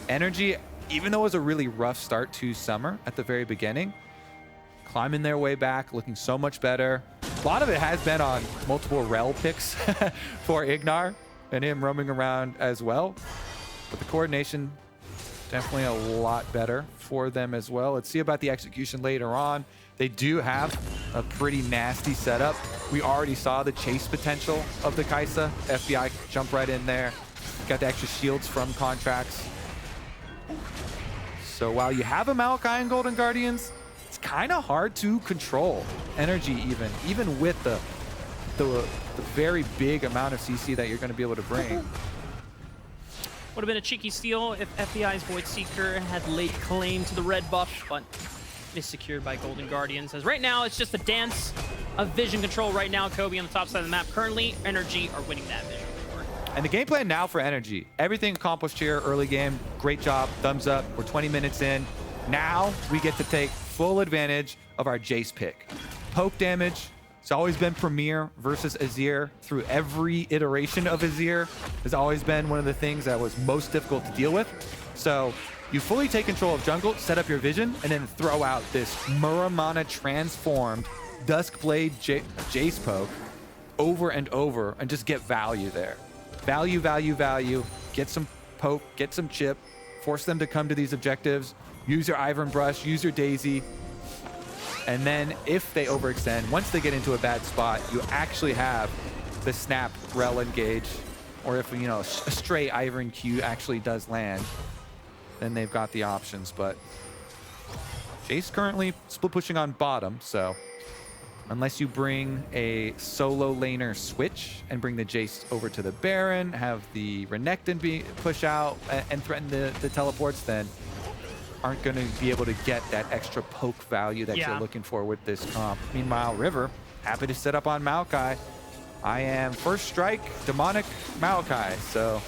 NRG, even though it was a really rough start to Summer at the very beginning, climbing their way back, looking so much better. A lot of it has been on multiple Rell picks for IgNar and him roaming around as well. But the coordination, definitely a lot better for them as well. Let's see about the execution later on. They do have a pretty nasty setup. We already saw the chase potential of the Kai'Sa. FBI jump right in there. Got the extra shields from Contractz. So while you have a Maokai and Golden Guardians, it's kind of hard to control NRG even with the very big amount of CC that you're going to be able to bring. Would have been a cheeky steal if FBI's Void Seeker had laid claim to the red buff, but is secured by Golden Guardians. As right now, it's just a dance of vision control right now. Kobe on the top side of the map. Currently, NRG are winning that vision war. And the game plan now for NRG. Everything accomplished here early game. Great job. Thumbs up. We're 20 minutes in. Now we get to take full advantage of our Jayce pick. Poke damage. It's always been Premier versus Azir. Through every iteration of Azir has always been one of the things that was most difficult to deal with. So you fully take control of jungle, set up your vision, and then throw out this Muramana transformed Duskblade Jayce poke over and over and just get value there. Value, value, value. Get some poke, get some chip, force them to come to these objectives. Use your Ivern brush, use your Daisy. And then if they overextend, once they get into a bad spot, you actually have the snap Rell engage. Or if, you know, a stray Ivern Q actually does land, then they've got the options. But Jayce currently split pushing on bottom, so unless you bring a solo laner switch and bring the Jayce over to the Baron, have the Renekton push out and threaten the teleports, then aren't going to be able to get that extra poke value that you're looking for with this comp. Meanwhile, River, happy to set up on Maokai. I am first strike, demonic Maokai, so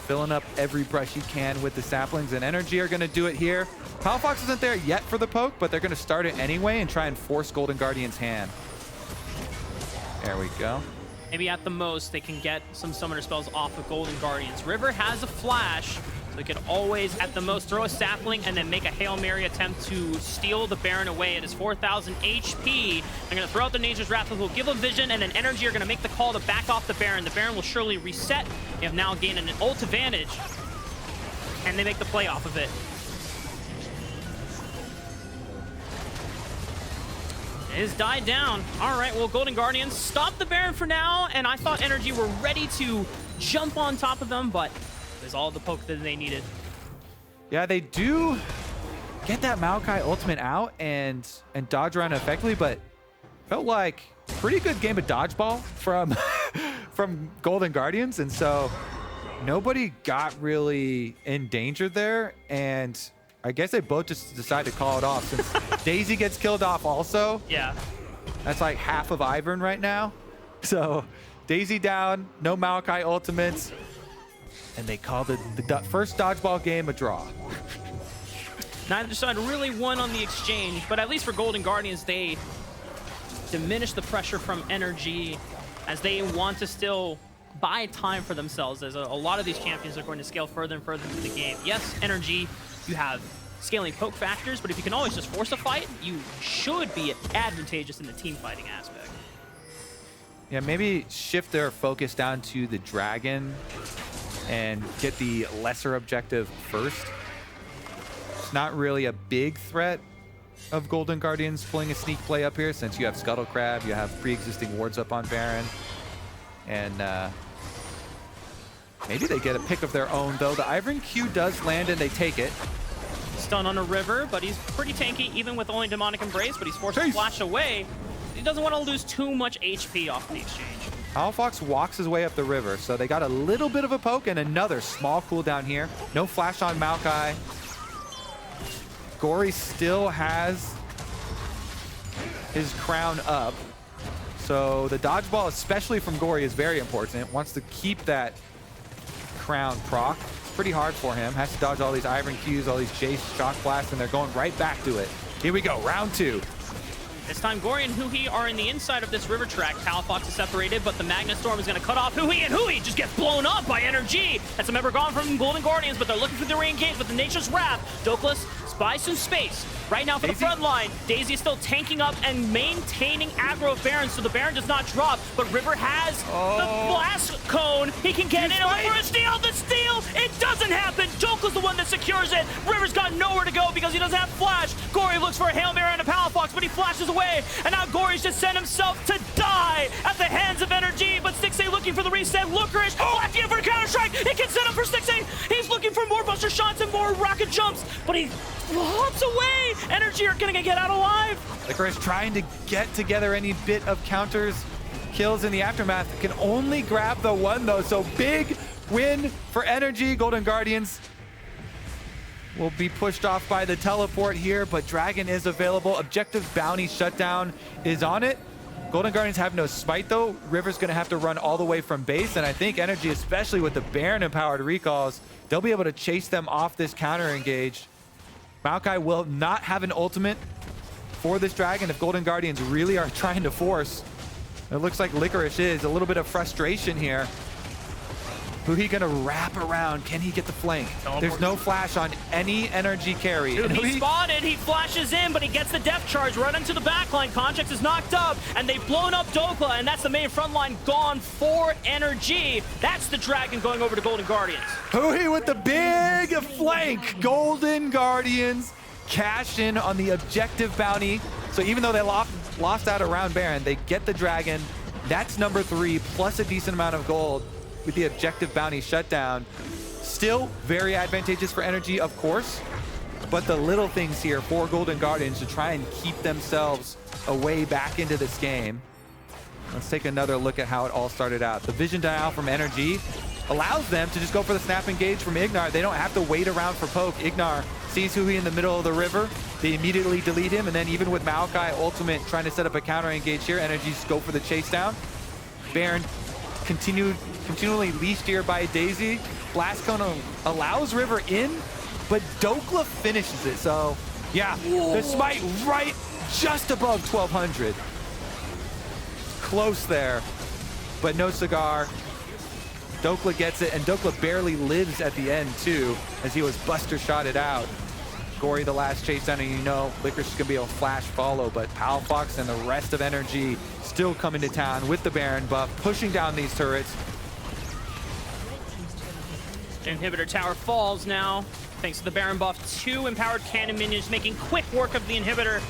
filling up every brush you can with the saplings, and NRG are going to do it here. Palafox isn't there yet for the poke, but they're going to start it anyway and try and force Golden Guardian's hand. There we go. Maybe at the most, they can get some summoner spells off of Golden Guardians. River has a flash, so they can always, at the most, throw a sapling and then make a Hail Mary attempt to steal the Baron away at his 4,000 HP. They're going to throw out the Nature's Wrath, which will give them vision, and then NRG are going to make the call to back off the Baron. The Baron will surely reset. They have now gained an ult advantage, and they make the play off of it. It has died down. All right, well, Golden Guardians stop the Baron for now, and I thought NRG were ready to jump on top of them, but it was all the poke that they needed. Yeah, they do get that Maokai ultimate out and dodge around effectively, but felt like pretty good game of dodgeball from from Golden Guardians, and so nobody got really in danger there, and I guess they both just decided to call it off since Daisy gets killed off also. Yeah. That's like half of Ivern right now. So Daisy down, no Maokai ultimates, and they called the first dodgeball game a draw. Neither side really won on the exchange, but at least for Golden Guardians, they diminish the pressure from NRG as they want to still buy time for themselves, as a lot of these champions are going to scale further and further into the game. Yes, NRG, you have scaling poke factors, but if you can always just force a fight, you should be advantageous in the team fighting aspect. Yeah, maybe shift their focus down to the dragon and get the lesser objective first. It's not really a big threat of Golden Guardians pulling a sneak play up here, since you have Scuttle Crab, you have pre-existing wards up on Baron, and maybe they get a pick of their own, though. The Ivern Q does land and they take it. Stun on a River, but he's pretty tanky even with only Demonic Embrace, but he's forced to flash away. He doesn't want to lose too much HP off the exchange. Palafox walks his way up the river, so they got a little bit of a poke and another small cooldown here. No flash on Maokai. Gori still has his crown up, so the dodgeball, especially from Gori, is very important. It wants to keep that crown proc. It's pretty hard for him. Has to dodge all these Ivern Qs, all these Jayce shock blasts, and they're going right back to it. Here we go, round two. This time, Gori and Huhi are in the inside of this river track. Palafox is separated, but the Magna Storm is going to cut off Huhi, and Huhi just gets blown up by NRG. That's a member gone from Golden Guardians, but they're looking for the re-engage with the Nature's Wrath. Dhokla buys some space. Right now for the front line, Daisy is still tanking up and maintaining aggro of Baron, so the Baron does not drop, but River has the blast cone. He can get in over a steal. The steal, it doesn't happen. Dhokla the one that secures it. River's got nowhere to go because he doesn't have flash. Gori looks for a Hail Mary and a Palafox, but he flashes away, and now Gori's just sent himself to die at the hands of NRG, but Stixxay looking for the reset. Licorice, flasking for a counter-strike. It can set up for Stixxay. He's looking for more buster shots and more rocket jumps, but he hops away. NRG are gonna get out alive. Licorice trying to get together any bit of counters, kills in the aftermath. Can only grab the one though, so big win for NRG. Golden Guardians will be pushed off by the teleport here, but Dragon is available. Objective Bounty Shutdown is on it. Golden Guardians have no smite though. River's gonna have to run all the way from base, and I think NRG, especially with the Baron empowered recalls, they'll be able to chase them off this counter engage. Maokai will not have an ultimate for this dragon if Golden Guardians really are trying to force. It looks like Licorice is. A little bit of frustration here. Huhi gonna wrap around. Can he get the flank? There's no flash on any NRG carry. Dude, And he spotted, he flashes in, but he gets the depth charge right into the backline. Contractz is knocked up, and they've blown up Dhokla, and that's the main front line gone for NRG. That's the dragon going over to Golden Guardians. Huhi with the big flank. Golden Guardians cash in on the objective bounty. So even though they lost out around Baron, they get the dragon. That's number 3, plus a decent amount of gold with the objective bounty shutdown. Still very advantageous for NRG, of course, but the little things here for Golden Guardians to try and keep themselves away back into this game. Let's take another look at how it all started out. The vision dial from NRG allows them to just go for the snap engage from IgNar. They don't have to wait around for poke. IgNar sees Huhi in the middle of the river. They immediately delete him, and then even with Maokai ultimate trying to set up a counter engage here, NRG just go for the chase down. Baron continually leashed here by Daisy. Blast Cone allows River in, but Dhokla finishes it. So yeah, the smite right just above 1200. Close there, but no cigar. Dhokla gets it, and Dhokla barely lives at the end too, as he was buster shotted out. Gori the last chase down, and you know Licorice is gonna be a flash follow, but Palafox and the rest of NRG still coming to town with the Baron buff, pushing down these turrets. Inhibitor tower falls now, thanks to the Baron buff. 2 empowered cannon minions making quick work of the inhibitor.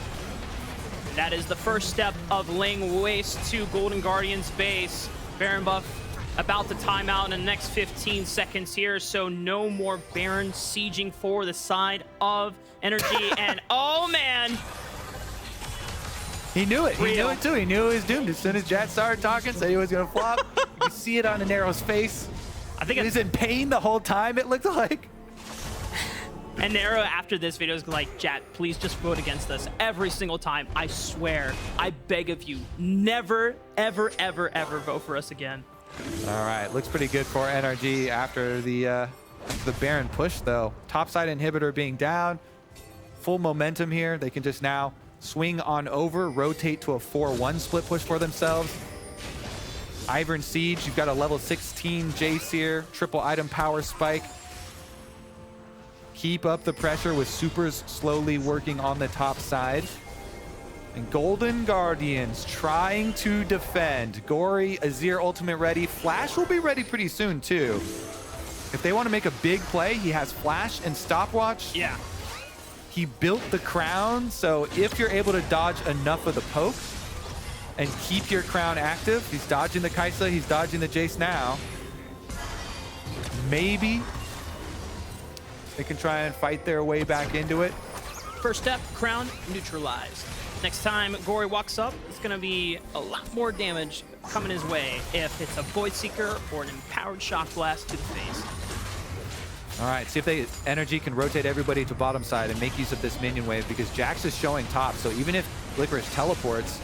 That is the first step of laying waste to Golden Guardians base. Baron buff about to time out in the next 15 seconds here, so no more Baron sieging for the side of NRG. And oh man, he knew it. He knew it too. He knew he was doomed as soon as Jet started talking, said he was gonna flop. You can see it on the Nero's face. I think he was in pain the whole time, it looked like. And Nero after this video is like, Jat, please just vote against us every single time. I swear, I beg of you, never, ever, ever, ever vote for us again. All right, looks pretty good for NRG after the Baron push though. Topside inhibitor being down, full momentum here. They can just now swing on over, rotate to a 4-1 split push for themselves. Ivern Siege, you've got a level 16 Jayce here, triple item power spike. Keep up the pressure with supers slowly working on the top side. And Golden Guardians trying to defend. Gori, Azir ultimate ready. Flash will be ready pretty soon too. If they want to make a big play, he has Flash and Stopwatch. Yeah. He built the crown, so if you're able to dodge enough of the poke and keep your crown active, he's dodging the Kai'Sa, he's dodging the Jayce now. Maybe they can try and fight their way back into it. First step, crown neutralized. Next time Gori walks up, it's gonna be a lot more damage coming his way if it's a Void Seeker or an empowered Shock Blast to the face. All right, see if NRG can rotate everybody to bottom side and make use of this minion wave, because Jax is showing top, so even if Licorice teleports,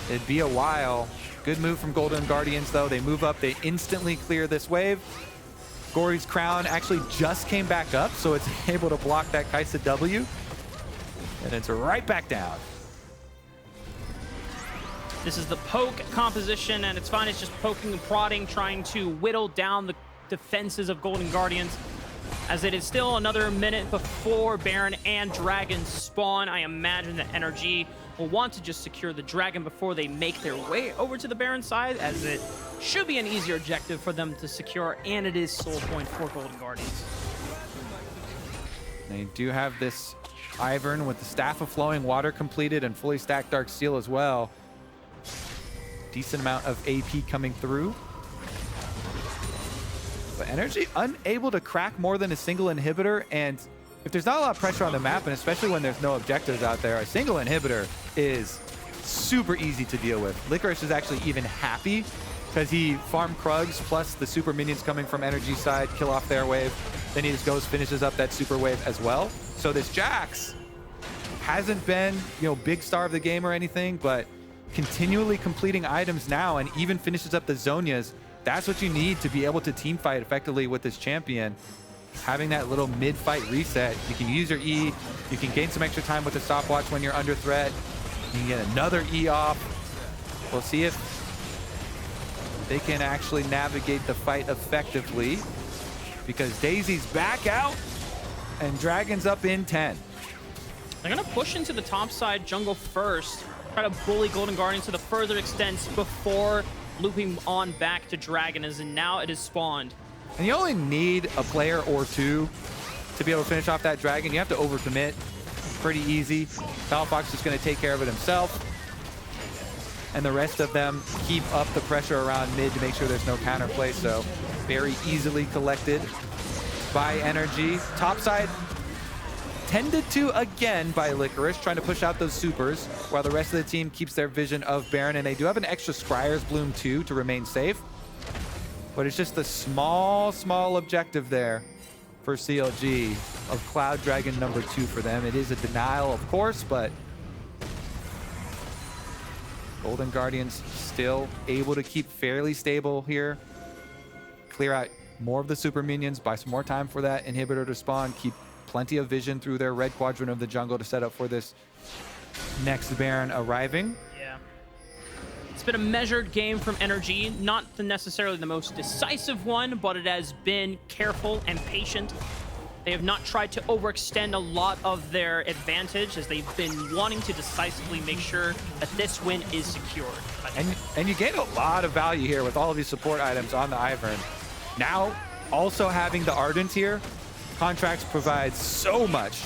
it'd be a while. Good move from Golden Guardians though. They move up, they instantly clear this wave. Gori's crown actually just came back up, so it's able to block that Kai'Sa W. And it's right back down. This is the poke composition, and it's fine. It's just poking and prodding, trying to whittle down the defenses of Golden Guardians, as it is still another minute before Baron and Dragon spawn. I imagine that NRG will want to just secure the Dragon before they make their way over to the Baron side, as it should be an easier objective for them to secure, and it is soul point for Golden Guardians. They do have this Ivern with the Staff of Flowing Water completed and fully stacked Dark Seal as well. Decent amount of AP coming through. But NRG unable to crack more than a single inhibitor, and if there's not a lot of pressure on the map, and especially when there's no objectives out there, a single inhibitor is super easy to deal with. Licorice is actually even happy because he farmed Krugs plus the super minions coming from NRG side, kill off their wave. Then he just goes, finishes up that super wave as well. So this Jax hasn't been, big star of the game or anything, but continually completing items now and even finishes up the Zhonya's. That's what you need to be able to team fight effectively with this champion. Having that little mid-fight reset. You can use your E. You can gain some extra time with the stopwatch when you're under threat. You can get another E off. We'll see if they can actually navigate the fight effectively, because Daisy's back out and Dragon's up in 10. They're gonna push into the top side jungle first, try to bully Golden Guardians to the further extent before looping on back to Dragon, as in now it is spawned. And you only need a player or two to be able to finish off that Dragon. You have to overcommit. Pretty easy. Palafox is going to take care of it himself. And the rest of them keep up the pressure around mid to make sure there's no counterplay. So very easily collected by NRG. Topside tended to again by Licorice, trying to push out those supers while the rest of the team keeps their vision of Baron. And they do have an extra Scryer's Bloom too to remain safe. But it's just a small objective there for CLG of Cloud Dragon number 2 for them. It is a denial, of course, but Golden Guardians still able to keep fairly stable here. Clear out more of the super minions, buy some more time for that inhibitor to spawn, keep plenty of vision through their red quadrant of the jungle to set up for this next Baron arriving. Yeah. It's been a measured game from NRG, not necessarily the most decisive one, but it has been careful and patient. They have not tried to overextend a lot of their advantage, as they've been wanting to decisively make sure that this win is secured. And you gain a lot of value here with all of these support items on the Ivern. Now, also having the Ardent here, Contractz provides so much.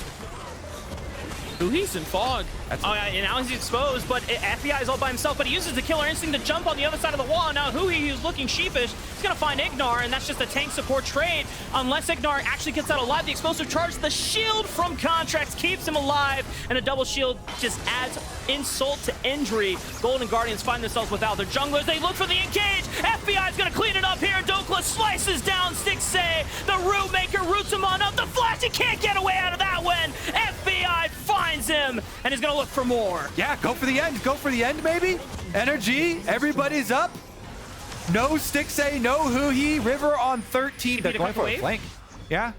Huhi's in fog. Oh, yeah, and now he's exposed, but FBI is all by himself, but he uses the killer instinct to jump on the other side of the wall. Now Huhi, who's looking sheepish, is going to find IgNar, and that's just a tank support trade. Unless IgNar actually gets out alive, the explosive charge, the shield from Contractz keeps him alive, and a double shield just adds insult to injury. Golden Guardians find themselves without their junglers. They look for the engage. FBI is going to clean it up here. Dhokla slices down Stixxay. The Root Maker roots him on up. The flash, he can't get away out of that one. FBI finds him and is going to look for more. Yeah, go for the end. Go for the end, maybe. NRG, everybody's up. No Stixxay, no Huhi. River on 13. They're going for a flank. Yeah.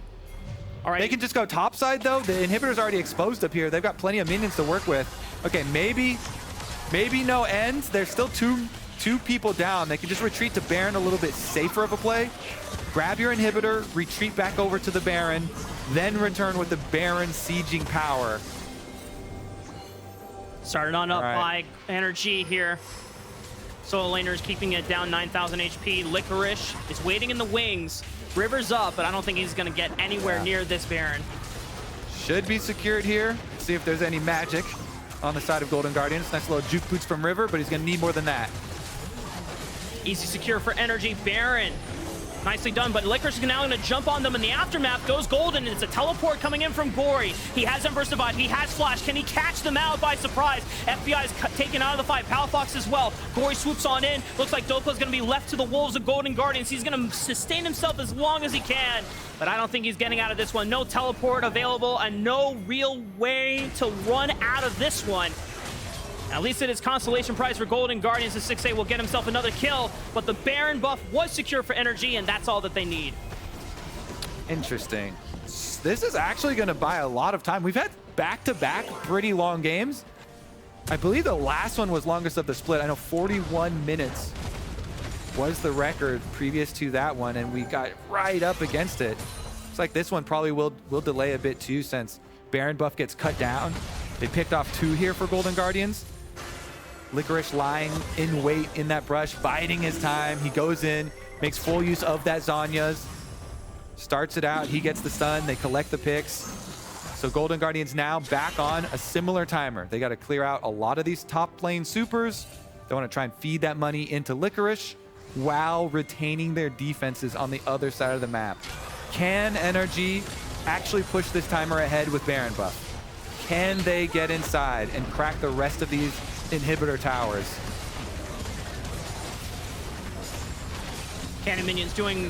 All right. They can just go topside, though. The inhibitor's already exposed up here. They've got plenty of minions to work with. Okay, maybe no ends. There's still two people down. They can just retreat to Baron, a little bit safer of a play. Grab your inhibitor, retreat back over to the Baron, then return with the Baron sieging power. Started on up by NRG here. Solo laners keeping it down 9,000 HP. Licorice is waiting in the wings. River's up, but I don't think he's going to get anywhere near this Baron. Should be secured here. See if there's any magic on the side of Golden Guardians. Nice little juke boots from River, but he's going to need more than that. Easy secure for NRG. Baron. Nicely done, but Licorice is now going to jump on them in the aftermath. Goes Golden, and it's a teleport coming in from Gori. He has Emperor's Divide. He has Flash. Can he catch them out by surprise? FBI is taken out of the fight. Palafox as well. Gori swoops on in. Looks like Dhokla is going to be left to the wolves of Golden Guardians. He's going to sustain himself as long as he can, but I don't think he's getting out of this one. No teleport available, and no real way to run out of this one. At least it is consolation prize for Golden Guardians. The Stixxay will get himself another kill, but the Baron buff was secure for NRG, and that's all that they need. Interesting. This is actually going to buy a lot of time. We've had back-to-back pretty long games. I believe the last one was longest of the split. I know 41 minutes was the record previous to that one, and we got right up against it. Looks like this one probably will delay a bit too, since Baron buff gets cut down. They picked off 2 here for Golden Guardians. Licorice lying in wait in that brush, biding his time. He goes in, makes full use of that Zhonya's, starts it out. He gets the stun. They collect the picks. So Golden Guardians now back on a similar timer. They got to clear out a lot of these top lane supers. They want to try and feed that money into Licorice while retaining their defenses on the other side of the map. Can NRG actually push this timer ahead with Baron buff? Can they get inside and crack the rest of these inhibitor towers? Cannon minions doing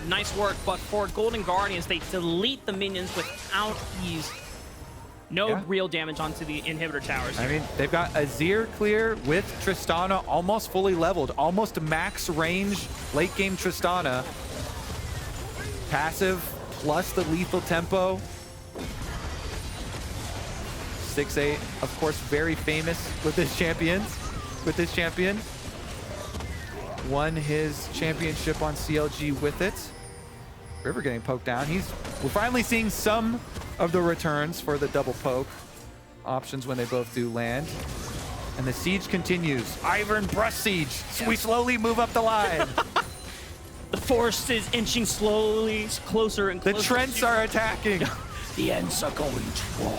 nice work, but for Golden Guardians, they delete the minions without ease. No real damage onto the inhibitor towers. I mean, they've got Azir clear with Tristana almost fully leveled, almost max range late game Tristana. Passive plus the lethal tempo. Stixxay, of course, very famous with this champion. Won his championship on CLG with it. River getting poked down. We're finally seeing some of the returns for the double poke options when they both do land. And the siege continues. Ivern brush siege. So we slowly move up the line. The forest is inching slowly closer and closer. The Trents are attacking. The ends are going to war.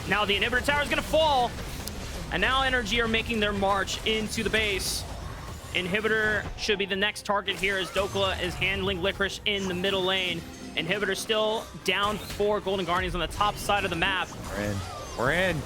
Now the inhibitor tower is going to fall. And now NRG are making their march into the base. Inhibitor should be the next target here as Dhokla is handling Licorice in the middle lane. Inhibitor still down 4 Golden Guardians on the top side of the map. We're in.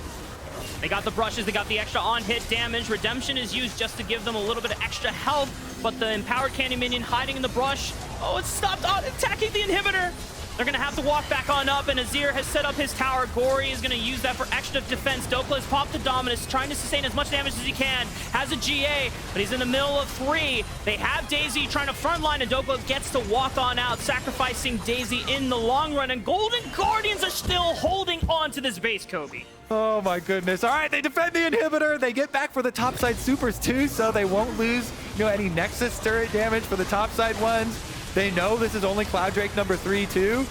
They got the brushes, they got the extra on-hit damage. Redemption is used just to give them a little bit of extra health, but the Empowered Candy Minion hiding in the brush. Oh, it's stopped attacking the inhibitor. They're gonna have to walk back on up, and Azir has set up his tower. Gori is gonna use that for extra defense. Dhokla has popped the Dominus, trying to sustain as much damage as he can. Has a GA, but he's in the middle of 3. They have Daisy trying to frontline, and Dhokla gets to walk on out, sacrificing Daisy in the long run, and Golden Guardians are still holding on to this base, Kobe. Oh my goodness. All right, they defend the inhibitor. They get back for the topside supers too, so they won't lose, any Nexus turret damage for the topside ones. They know this is only Cloud Drake number 3 too.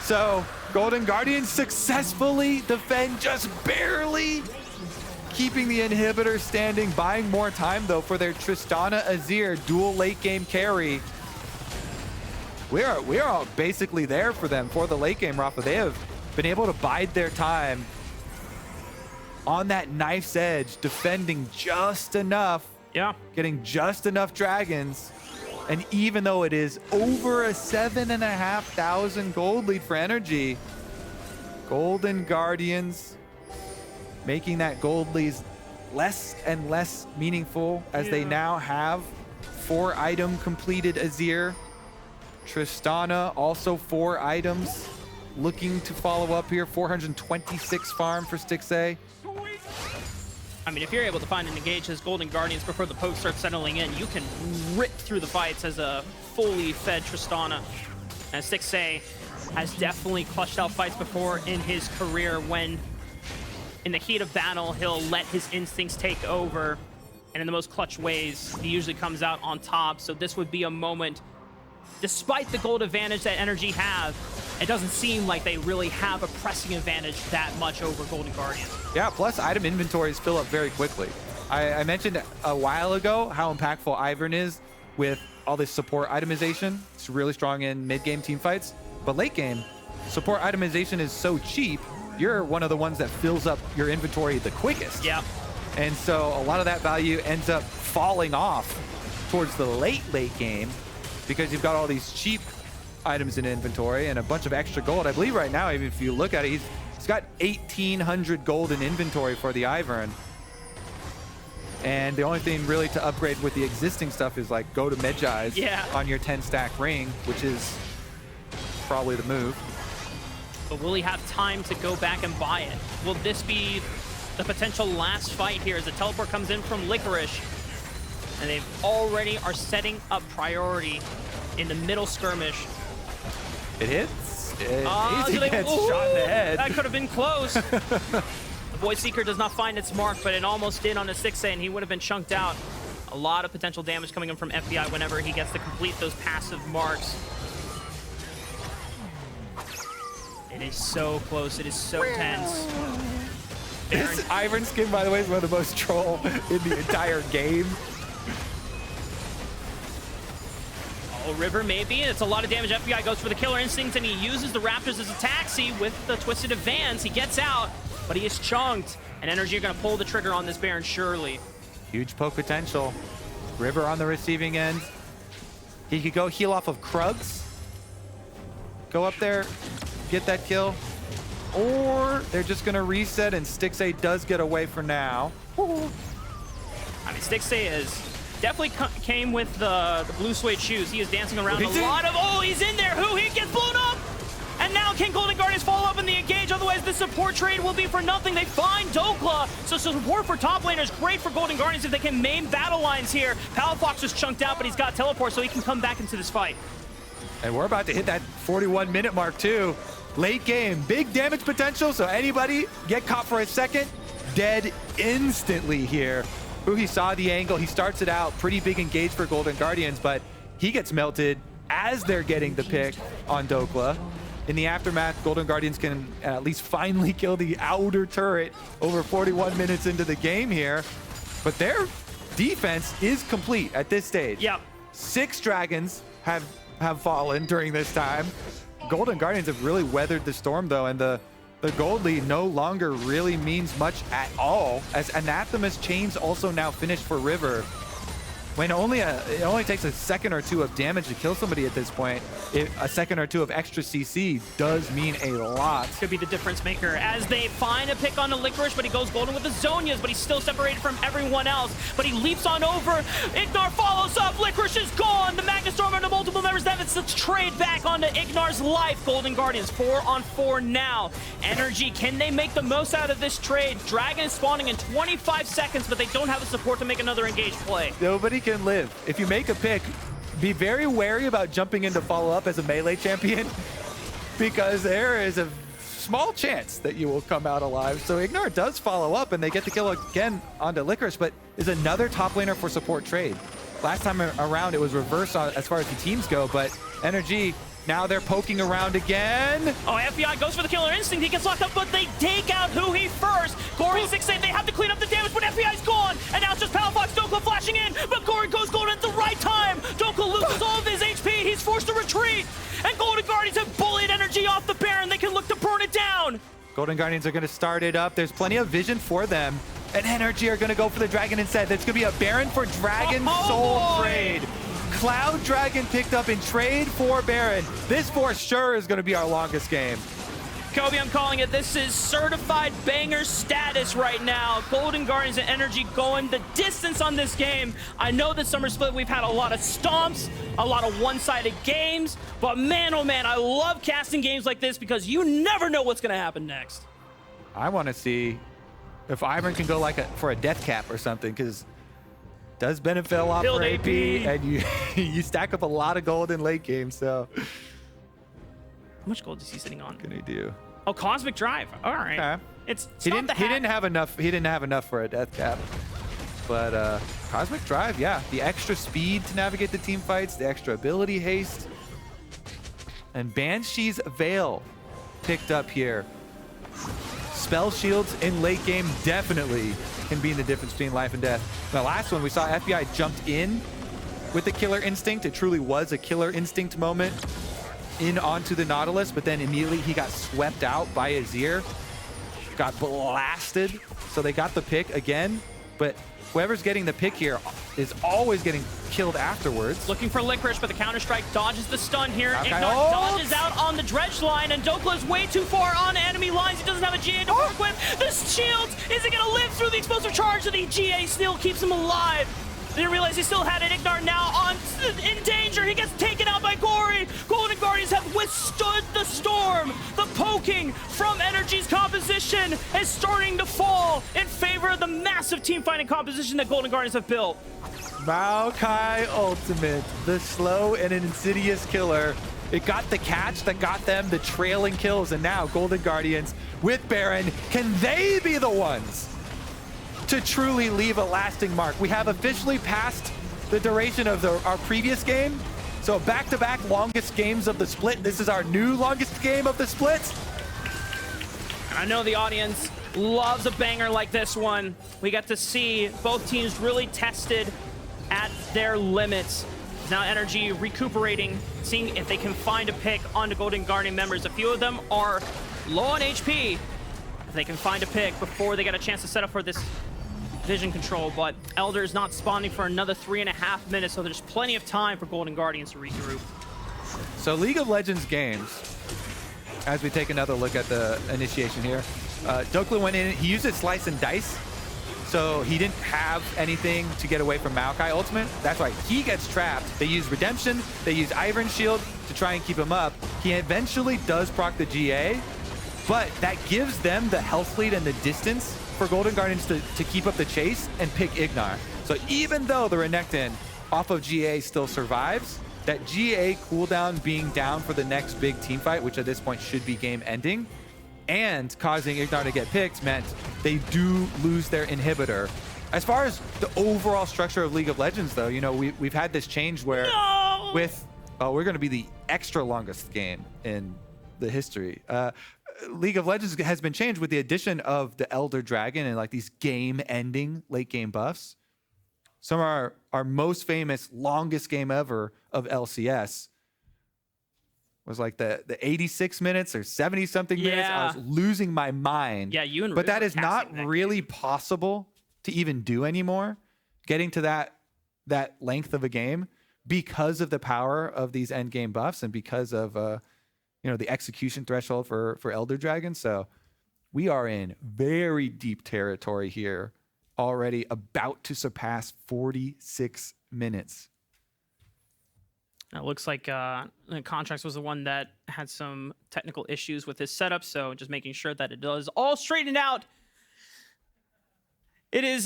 So Golden Guardians successfully defend, just barely keeping the inhibitor standing, buying more time though for their Tristana Azir dual late game carry. We are basically there for them for the late game, Raafaa. They have been able to bide their time on that knife's edge, defending just enough, getting just enough dragons. And even though it is over a 7,500 gold lead for NRG, Golden Guardians making that gold lead less and less meaningful as they now have 4 item completed Azir. Tristana also 4 items. Looking to follow up here, 426 farm for Stixxay. I mean, if you're able to find and engage his Golden Guardians before the poke starts settling in, you can rip through the fights as a fully fed Tristana. And Stixxay has definitely clutched out fights before in his career when, in the heat of battle, he'll let his instincts take over. And in the most clutch ways, he usually comes out on top. So this would be a moment, despite the gold advantage that NRG have, it doesn't seem like they really have a pressing advantage that much over Golden Guardians. Yeah, plus item inventories fill up very quickly. I mentioned a while ago how impactful Ivern is with all this support itemization. It's really strong in mid-game team fights. But late game, support itemization is so cheap, you're one of the ones that fills up your inventory the quickest. Yeah. And so a lot of that value ends up falling off towards the late game because you've got all these cheap items in inventory and a bunch of extra gold. I believe right now, even if you look at it, he's got 1,800 gold in inventory for the Ivern. And the only thing really to upgrade with the existing stuff is like go to Medjai's on your 10-stack ring, which is probably the move. But will he have time to go back and buy it? Will this be the potential last fight here as the teleport comes in from Licorice? And they already are setting up priority in the middle skirmish. It hits. Easy gets shot in the head. That could have been close. The Void Seeker does not find its mark, but it almost did on a Stixxay, and he would have been chunked out. A lot of potential damage coming in from FBI whenever he gets to complete those passive marks. It is so close. It is so tense. This Ivern skin, by the way, is one of the most troll in the entire game. Oh, River maybe. It's a lot of damage. FBI goes for the Killer Instinct, and he uses the Raptors as a taxi with the Twisted Advance. He gets out, but he is chunked. And NRG are going to pull the trigger on this Baron surely. Huge poke potential. River on the receiving end. He could go heal off of Krugs. Go up there, get that kill. Or they're just going to reset, and Stixxay does get away for now. I mean, Stixxay is definitely came with the blue suede shoes. He is dancing around a lot of... Oh, he's in there. Huhi gets blown up. And now can Golden Guardians follow up in the engage? engage, otherwise the support trade will be for nothing. They find Dhokla, so support for top laner is great for Golden Guardians if they can main battle lines here. Palafox is chunked out, but he's got teleport, so he can come back into this fight. And we're about to hit that 41-minute mark too. Late game, big damage potential, so anybody get caught for a second, dead instantly here. Huhi saw the angle, he starts it out, pretty big engage for Golden Guardians, but he gets melted as they're getting the pick on Dhokla. In the aftermath, Golden Guardians can at least finally kill the outer turret over 41 minutes into the game here. But their defense is complete at this stage. Yep. 6 dragons have fallen during this time. Golden Guardians have really weathered the storm though, and the gold lead no longer really means much at all, as Anathema's chains also now finished for River. When it only takes a second or two of damage to kill somebody at this point, a second or two of extra CC does mean a lot. Could be the difference maker as they find a pick on the Licorice, but he goes golden with the Zonias, but he's still separated from everyone else. But he leaps on over. IgNar follows up. Licorice is gone. The Magnus Storm under multiple members. That's the trade back onto IgNar's life. Golden Guardians 4-on-4 now. NRG, can they make the most out of this trade? Dragon is spawning in 25 seconds, but they don't have the support to make another engaged play. Nobody can live. If you make a pick, be very wary about jumping into follow-up as a melee champion, because there is a small chance that you will come out alive. So IgNar does follow up, and they get the kill again onto Licorice, but is another top laner for support trade. Last time around, it was reversed as far as the teams go, but NRG, now they're poking around again. Oh, FBI goes for the killer instinct. He gets locked up, but they take out huhi first. Gori, Stixxay, they have to clean up the damage, but FBI's gone. And now it's just Palafox, Dhokla flashing in, but Gori goes golden at the right time. Dhokla loses all of his HP. He's forced to retreat. And Golden Guardians have bullied NRG off the Baron. They can look to burn it down. Golden Guardians are going to start it up. There's plenty of vision for them. And NRG are going to go for the Dragon instead. There's going to be a Baron for Dragon Soul trade. Cloud Dragon picked up in trade for Baron. This for sure is going to be our longest game. Kobe, I'm calling it. This is certified banger status right now. Golden Guardians and NRG going the distance on this game. I know that Summer Split, we've had a lot of stomps, a lot of one-sided games, but man, oh man, I love casting games like this because you never know what's going to happen next. I want to see if Ivern can go like for a death cap or something, because does benefit a lot Build for AP, and you you stack up a lot of gold in late game. So how much gold is he sitting on? what can he do? Oh, Cosmic Drive. All right. Okay. It's He not didn't have enough. He didn't have enough for a death cap. But Cosmic Drive, yeah, the extra speed to navigate the team fights, the extra ability haste, and Banshee's Veil picked up here. Spell shields in late game definitely can be the difference between life and death. The last one we saw, FBI jumped in with the killer instinct. It truly was a killer instinct moment in onto the Nautilus, but then immediately he got swept out by Azir, got blasted. So they got the pick again, but whoever's getting the pick here is always getting killed afterwards. Looking for Licorice, but the counter-strike dodges the stun here. Okay. IgNar dodges out on the dredge line, and Dhokla is way too far on enemy lines. He doesn't have a GA to work with. The shield isn't going to live through the explosive charge, and the GA still keeps him alive. Didn't realize he still had it. IgNar now in danger. He gets taken out by Gori. Golden Guardians have withstood the storm. The poking from NRG's composition is starting to fall in favor of the massive team fighting composition that Golden Guardians have built. Maokai Ultimate, the slow and insidious killer. It got the catch that got them the trailing kills, and now Golden Guardians with Baron, can they be the ones to truly leave a lasting mark? We have officially passed the duration of our previous game. So back-to-back longest games of the split. This is our new longest game of the split. I know the audience loves a banger like this one. We got to see both teams really tested at their limits. Now NRG recuperating, seeing if they can find a pick onto Golden Guardian members. A few of them are low on HP. If they can find a pick before they get a chance to set up for this vision control, but Elder is not spawning for another 3.5 minutes, so there's plenty of time for Golden Guardians to regroup. So League of Legends games, as we take another look at the initiation here, Dhokla went in, he used his slice and dice, so he didn't have anything to get away from Maokai Ultimate. That's why he gets trapped. They use Redemption, they use Ivern Shield to try and keep him up. He eventually does proc the GA, But that gives them the health lead and the distance for Golden Guardians to keep up the chase and pick IgNar. So even though the Renekton off of GA still survives, that GA cooldown being down for the next big team fight, which at this point should be game ending, and causing IgNar to get picked meant they do lose their inhibitor. As far as the overall structure of League of Legends, though, you know, we've had this change where with, we're going to be the extra longest game in the history. League of Legends has been changed with the addition of the Elder Dragon and like these game-ending late game buffs. Some of our most famous longest game ever of LCS was like the 86 minutes or 70-something minutes. I was losing my mind. Yeah, you and but Rick that were is not casting that really possible to even do anymore. Getting to that length of a game because of the power of these end game buffs and because of you know, the execution threshold for Elder Dragon. So we are in very deep territory here, already about to surpass 46 minutes. It looks like Contractz was the one that had some technical issues with his setup, so just making sure that it does all straightened out. It is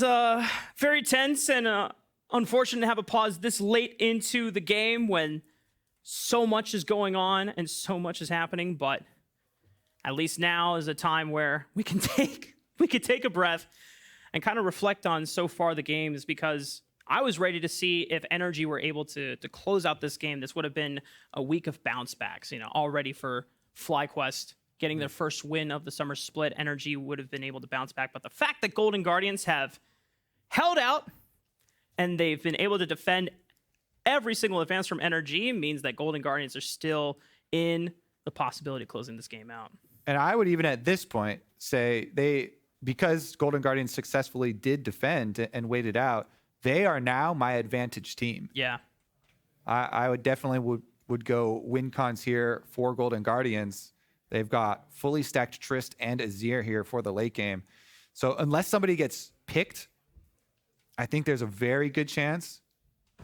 very tense and unfortunate to have a pause this late into the game when so much is going on and so much is happening, but at least now is a time where we can take a breath and kind of reflect on so far the games, because I was ready to see if NRG were able to close out this game. This would have been a week of bounce backs, you know, already for FlyQuest getting their first win of the summer split. NRG would have been able to bounce back, but the fact that Golden Guardians have held out and they've been able to defend every single advance from NRG means that Golden Guardians are still in the possibility of closing this game out. And I would even at this point say because Golden Guardians successfully did defend and waited out, they are now my advantage team. Yeah. I would definitely would go win cons here for Golden Guardians. They've got fully stacked Trist and Azir here for the late game. So unless somebody gets picked, I think there's a very good chance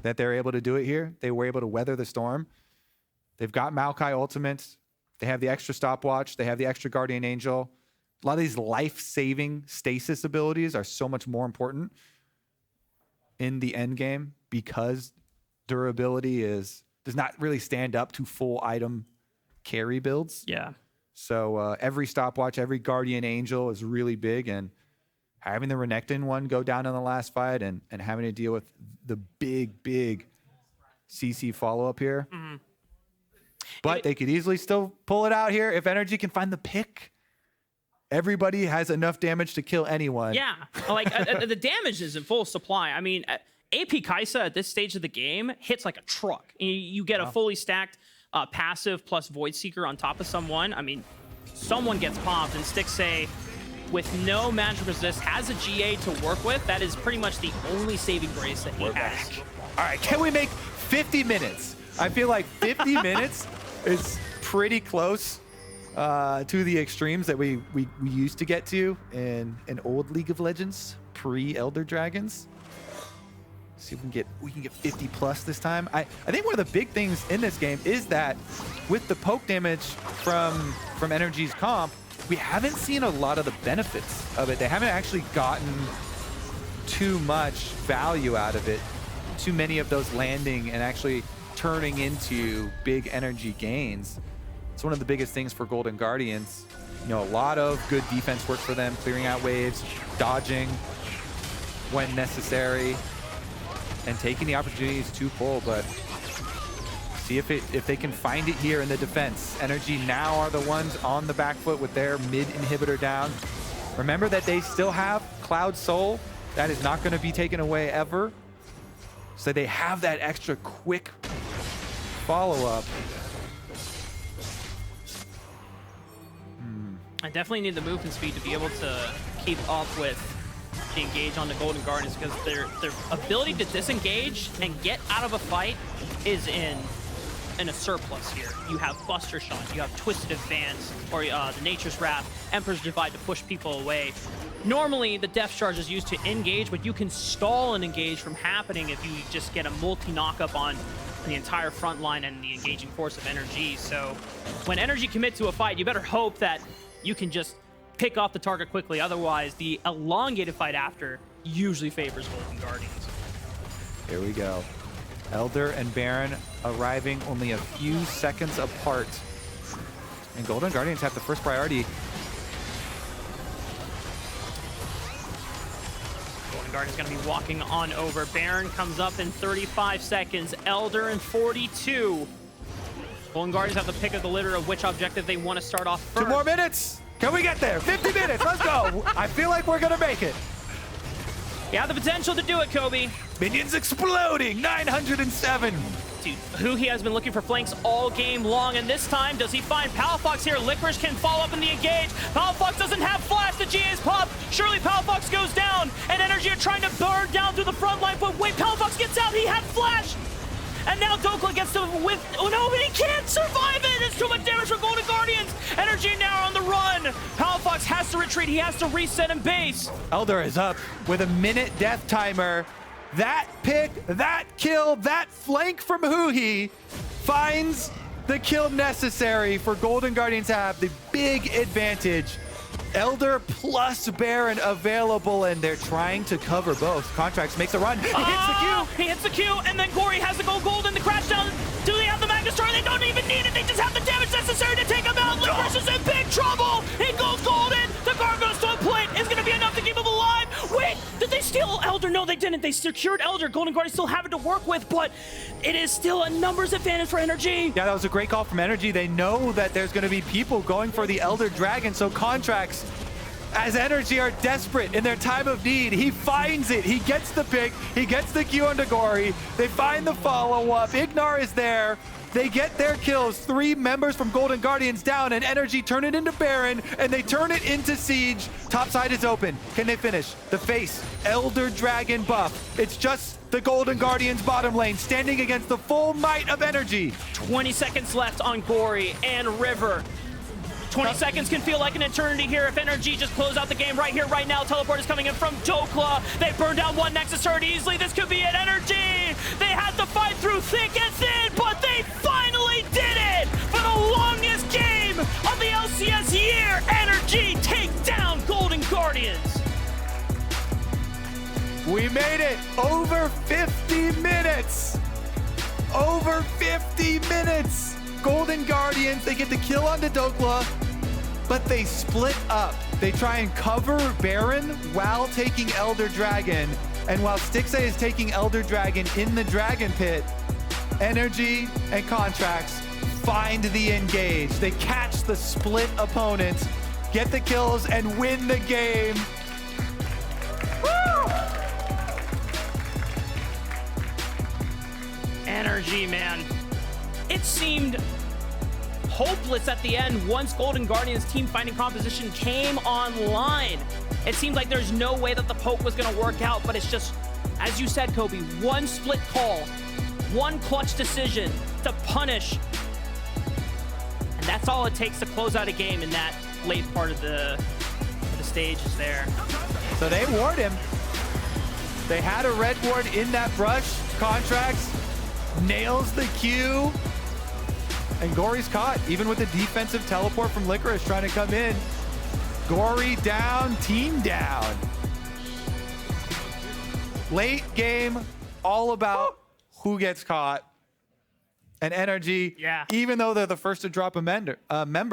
that they're able to do it here. They were able to weather the storm. They've got Maokai ultimates. They have the extra stopwatch. They have the extra Guardian Angel. A lot of these life-saving stasis abilities are so much more important in the end game because durability does not really stand up to full item carry builds. Yeah. So every stopwatch, every Guardian Angel is really big, and having the Renekton one go down in the last fight and having to deal with the big CC follow-up here. Mm-hmm. But they could easily still pull it out here if NRG can find the pick. Everybody has enough damage to kill anyone. Yeah, like the damage is in full supply. I mean, AP Kai'Sa at this stage of the game hits like a truck. You get a fully stacked passive plus Void Seeker on top of someone. I mean, someone gets popped, and Stixxay, with no magic resist, has a GA to work with. That is pretty much the only saving grace that he has. All right, can we make 50 minutes? I feel like 50 minutes is pretty close to the extremes that we used to get to in an old League of Legends, pre-Elder Dragons. See if we can get 50 plus this time. I think one of the big things in this game is that with the poke damage from NRG's comp, we haven't seen a lot of the benefits of it. They haven't actually gotten too much value out of it. Too many of those landing and actually turning into big energy gains. It's one of the biggest things for Golden Guardians. You know, a lot of good defense work for them, clearing out waves, dodging when necessary, and taking the opportunities to pull. But see if they can find it here in the defense. NRG now are the ones on the back foot with their mid inhibitor down. Remember that they still have Cloud Soul. That is not going to be taken away ever. So they have that extra quick follow-up. I definitely need the movement speed to be able to keep up with the engage on the Golden Guardians, because their ability to disengage and get out of a fight is in a surplus here. You have Buster Shot, you have Twisted Advance, or the Nature's Wrath, Emperor's Divide to push people away. Normally, the Death Charge is used to engage, but you can stall an engage from happening if you just get a multi-knockup on the entire front line and the engaging force of NRG. So when NRG commit to a fight, you better hope that you can just pick off the target quickly. Otherwise, the elongated fight after usually favors Golden Guardians. Here we go. Elder and Baron arriving only a few seconds apart. And Golden Guardians have the first priority. Golden Guardian's going to be walking on over. Baron comes up in 35 seconds. Elder in 42. Golden Guardians have the pick of the litter of which objective they want to start off first. 2 more minutes. Can we get there? 50 minutes. Let's go. I feel like we're going to make it. You have the potential to do it, Kobe. Minions exploding. 907. Dude, huhi has been looking for flanks all game long, and this time, does he find Palafox here? Licorice can follow up in the engage. Palafox doesn't have flash. The GA's pop. Surely Palafox goes down, and NRG are trying to burn down through the front line, but wait, Palafox gets out. He had flash. And now Dhokla gets to with. Oh no, but he can't survive it! It's too much damage for Golden Guardians! NRG now on the run! Palafox has to retreat, he has to reset in base. Elder is up with a minute death timer. That pick, that kill, that flank from huhi finds the kill necessary for Golden Guardians to have the big advantage. Elder plus Baron available, and they're trying to cover both. Contractz makes a run. He hits the Q. He hits the Q, and then Gori has to go golden to crash down. Do they have the Magnus Star? They don't even need it. They just have the damage necessary to take him out. Licorice is in big trouble. He goes golden. The Gargoyle's to a plate is going to be enough to keep him alive. Wait, did they steal Elder? No, they didn't. They secured Elder. Golden Guardians still have it to work with, but it is still a numbers advantage for NRG. Yeah, that was a great call from NRG. They know that there's going to be people going for the Elder Dragon, so Contractz, as NRG are desperate in their time of need, he finds it. He gets the pick. He gets the Q onto Gori. They find the follow-up. IgNar is there. They get their kills. 3 members from Golden Guardians down, and NRG turn it into Baron, and they turn it into Siege. Top side is open. Can they finish? The face, Elder Dragon buff. It's just the Golden Guardians bottom lane standing against the full might of NRG. 20 seconds left on Gori and River. 20 seconds can feel like an eternity here if NRG just close out the game right here, right now. Teleport is coming in from Dhokla. They burn down one Nexus turret easily. This could be it. NRG, they had to fight through thick and thin, but they finally did it! For the longest game of the LCS year, NRG take down Golden Guardians. We made it over 50 minutes. Over 50 minutes. Golden Guardians, they get the kill onto Dhokla, but they split up. They try and cover Baron while taking Elder Dragon. And while Stixxay is taking Elder Dragon in the Dragon Pit, NRG and Contractz find the engage. They catch the split opponent, get the kills, and win the game. Woo! NRG, man. It seemed hopeless at the end once Golden Guardians team fighting composition came online. It seemed like there's no way that the poke was going to work out, but it's just, as you said, Kobe, one split call, one clutch decision to punish. And that's all it takes to close out a game in that late part of the stage is there. So they ward him. They had a red ward in that brush. Contractz nails the Q. And Gori's caught, even with the defensive teleport from Licorice trying to come in. Gori down, team down. Late game, all about who gets caught. And NRG, even though they're the first to drop a member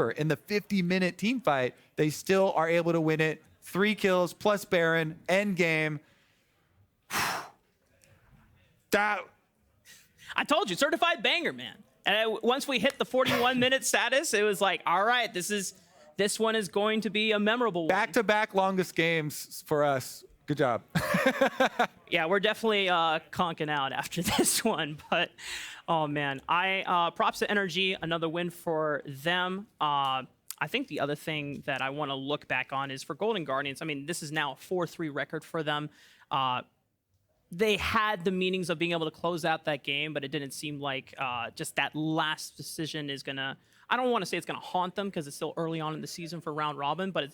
in the 50-minute team fight, they still are able to win it. 3 kills plus Baron, end game. I told you, certified banger, man. And once we hit the 41-minute status, it was like, all right, this one is going to be a memorable one. Back-to-back longest games for us. Good job. Yeah, we're definitely conking out after this one. But, oh, man. Props to NRG, another win for them. I think the other thing that I want to look back on is for Golden Guardians. I mean, this is now a 4-3 record for them. They had the meanings of being able to close out that game, but it didn't seem like just that last decision is going to, I don't want to say it's going to haunt them because it's still early on in the season for round robin, but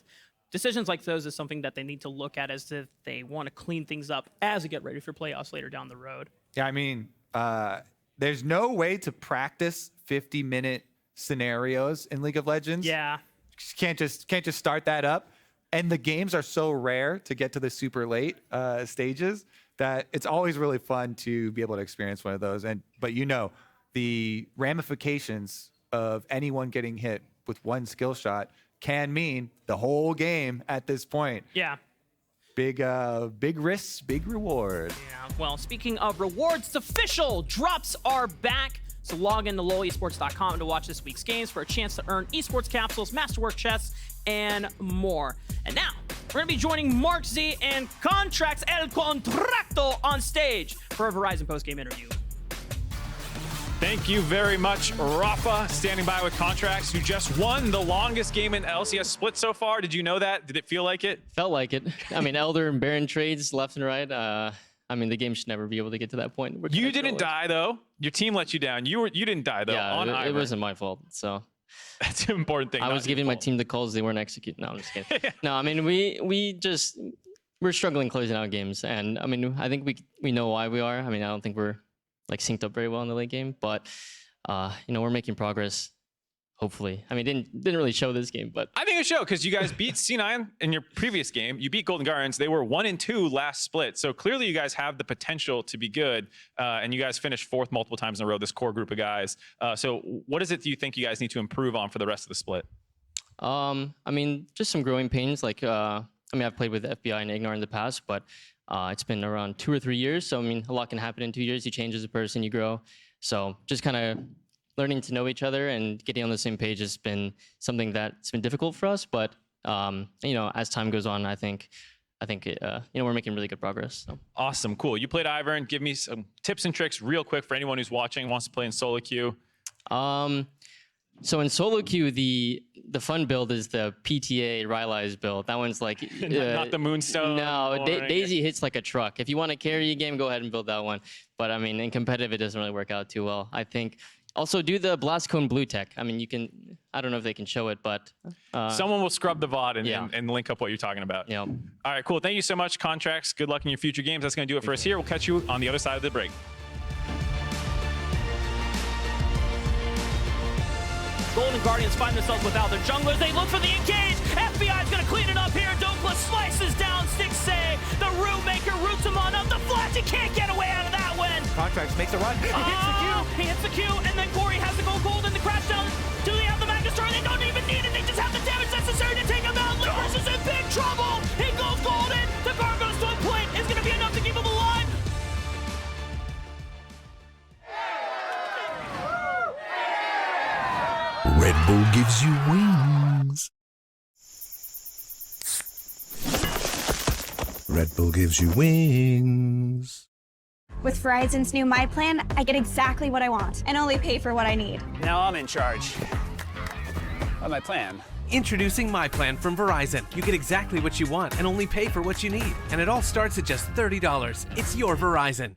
decisions like those is something that they need to look at as if they want to clean things up as they get ready for playoffs later down the road. Yeah, I mean, there's no way to practice 50-minute scenarios in League of Legends. Yeah. can't just start that up. And the games are so rare to get to the super late stages that it's always really fun to be able to experience one of those. But you know, the ramifications of anyone getting hit with one skill shot can mean the whole game at this point. Yeah. Big risks, big reward. Yeah. Well, speaking of rewards, it's official. Drops are back. So log into lolesports.com to watch this week's games for a chance to earn esports capsules, masterwork chests, and more. And now, we're going to be joining MarkZ and Contractz El Contracto on stage for a Verizon postgame interview. Thank you very much, Raafaa, standing by with Contractz, who just won the longest game in LCS Split so far. Did you know that? Did it feel like it? Felt like it. I mean, Elder and Baron trades left and right. I mean, the game should never be able to get to that point. You didn't die, though. Your team let you down. You didn't die, though, yeah, on it Ivern. wasn't my fault, so. That's an important thing. I was giving my team the calls. They weren't executing. No, I'm just kidding. No, I mean, we're struggling closing out games. And, I mean, I think we know why we are. I mean, I don't think we're, like, synced up very well in the late game. But, you know, we're making progress. Hopefully. I mean, didn't really show this game, but I think it showed because you guys beat C9 in your previous game. You beat Golden Guardians. They were 1-2 last split. So clearly you guys have the potential to be good. And you guys finished 4th multiple times in a row, this core group of guys. So what is it do you think you guys need to improve on for the rest of the split? I mean, just some growing pains. Like, I mean, I've played with FBI and IgNar in the past, but it's been around 2 or 3 years. So, I mean, a lot can happen in 2 years. You change as a person, you grow. So just kind of learning to know each other and getting on the same page has been something that's been difficult for us. But, you know, as time goes on, I think you know, we're making really good progress. So. Awesome. Cool. You played Ivern. Give me some tips and tricks real quick for anyone who's watching, wants to play in solo queue. So in solo queue, the fun build is the PTA Rylai's build. That one's like not the Moonstone. No, Daisy hits like a truck. If you want to carry a game, go ahead and build that one. But I mean, in competitive, it doesn't really work out too well. I think. Also, do the Blast Cone Blue tech. I mean, you can. I don't know if they can show it, but someone will scrub the VoD and link up what you're talking about. Yeah. All right, cool. Thank you so much, Contractz. Good luck in your future games. That's going to do it for us here. We'll catch you on the other side of the break. Golden Guardians find themselves without their junglers. They look for the engage. FBI's going to clean it up here. Dhokla slices down Stixxay. The Root Maker roots him on up. The flash, he can't get away out of that one. Contractz makes a run. He hits the Q. He hits the Q, and then Gori has to go golden to crash down. Do they have the Mag Destroyer? They don't even need it. They just have the damage necessary to take him out. Licorice is in big trouble. He goes golden. The Gargoyle's Stone Plate is going to be enough to keep him alive. Red Bull gives you wings. Red Bull gives you wings. With Verizon's new My Plan, I get exactly what I want and only pay for what I need. Now I'm in charge of my plan. Introducing My Plan from Verizon. You get exactly what you want and only pay for what you need. And it all starts at just $30. It's your Verizon.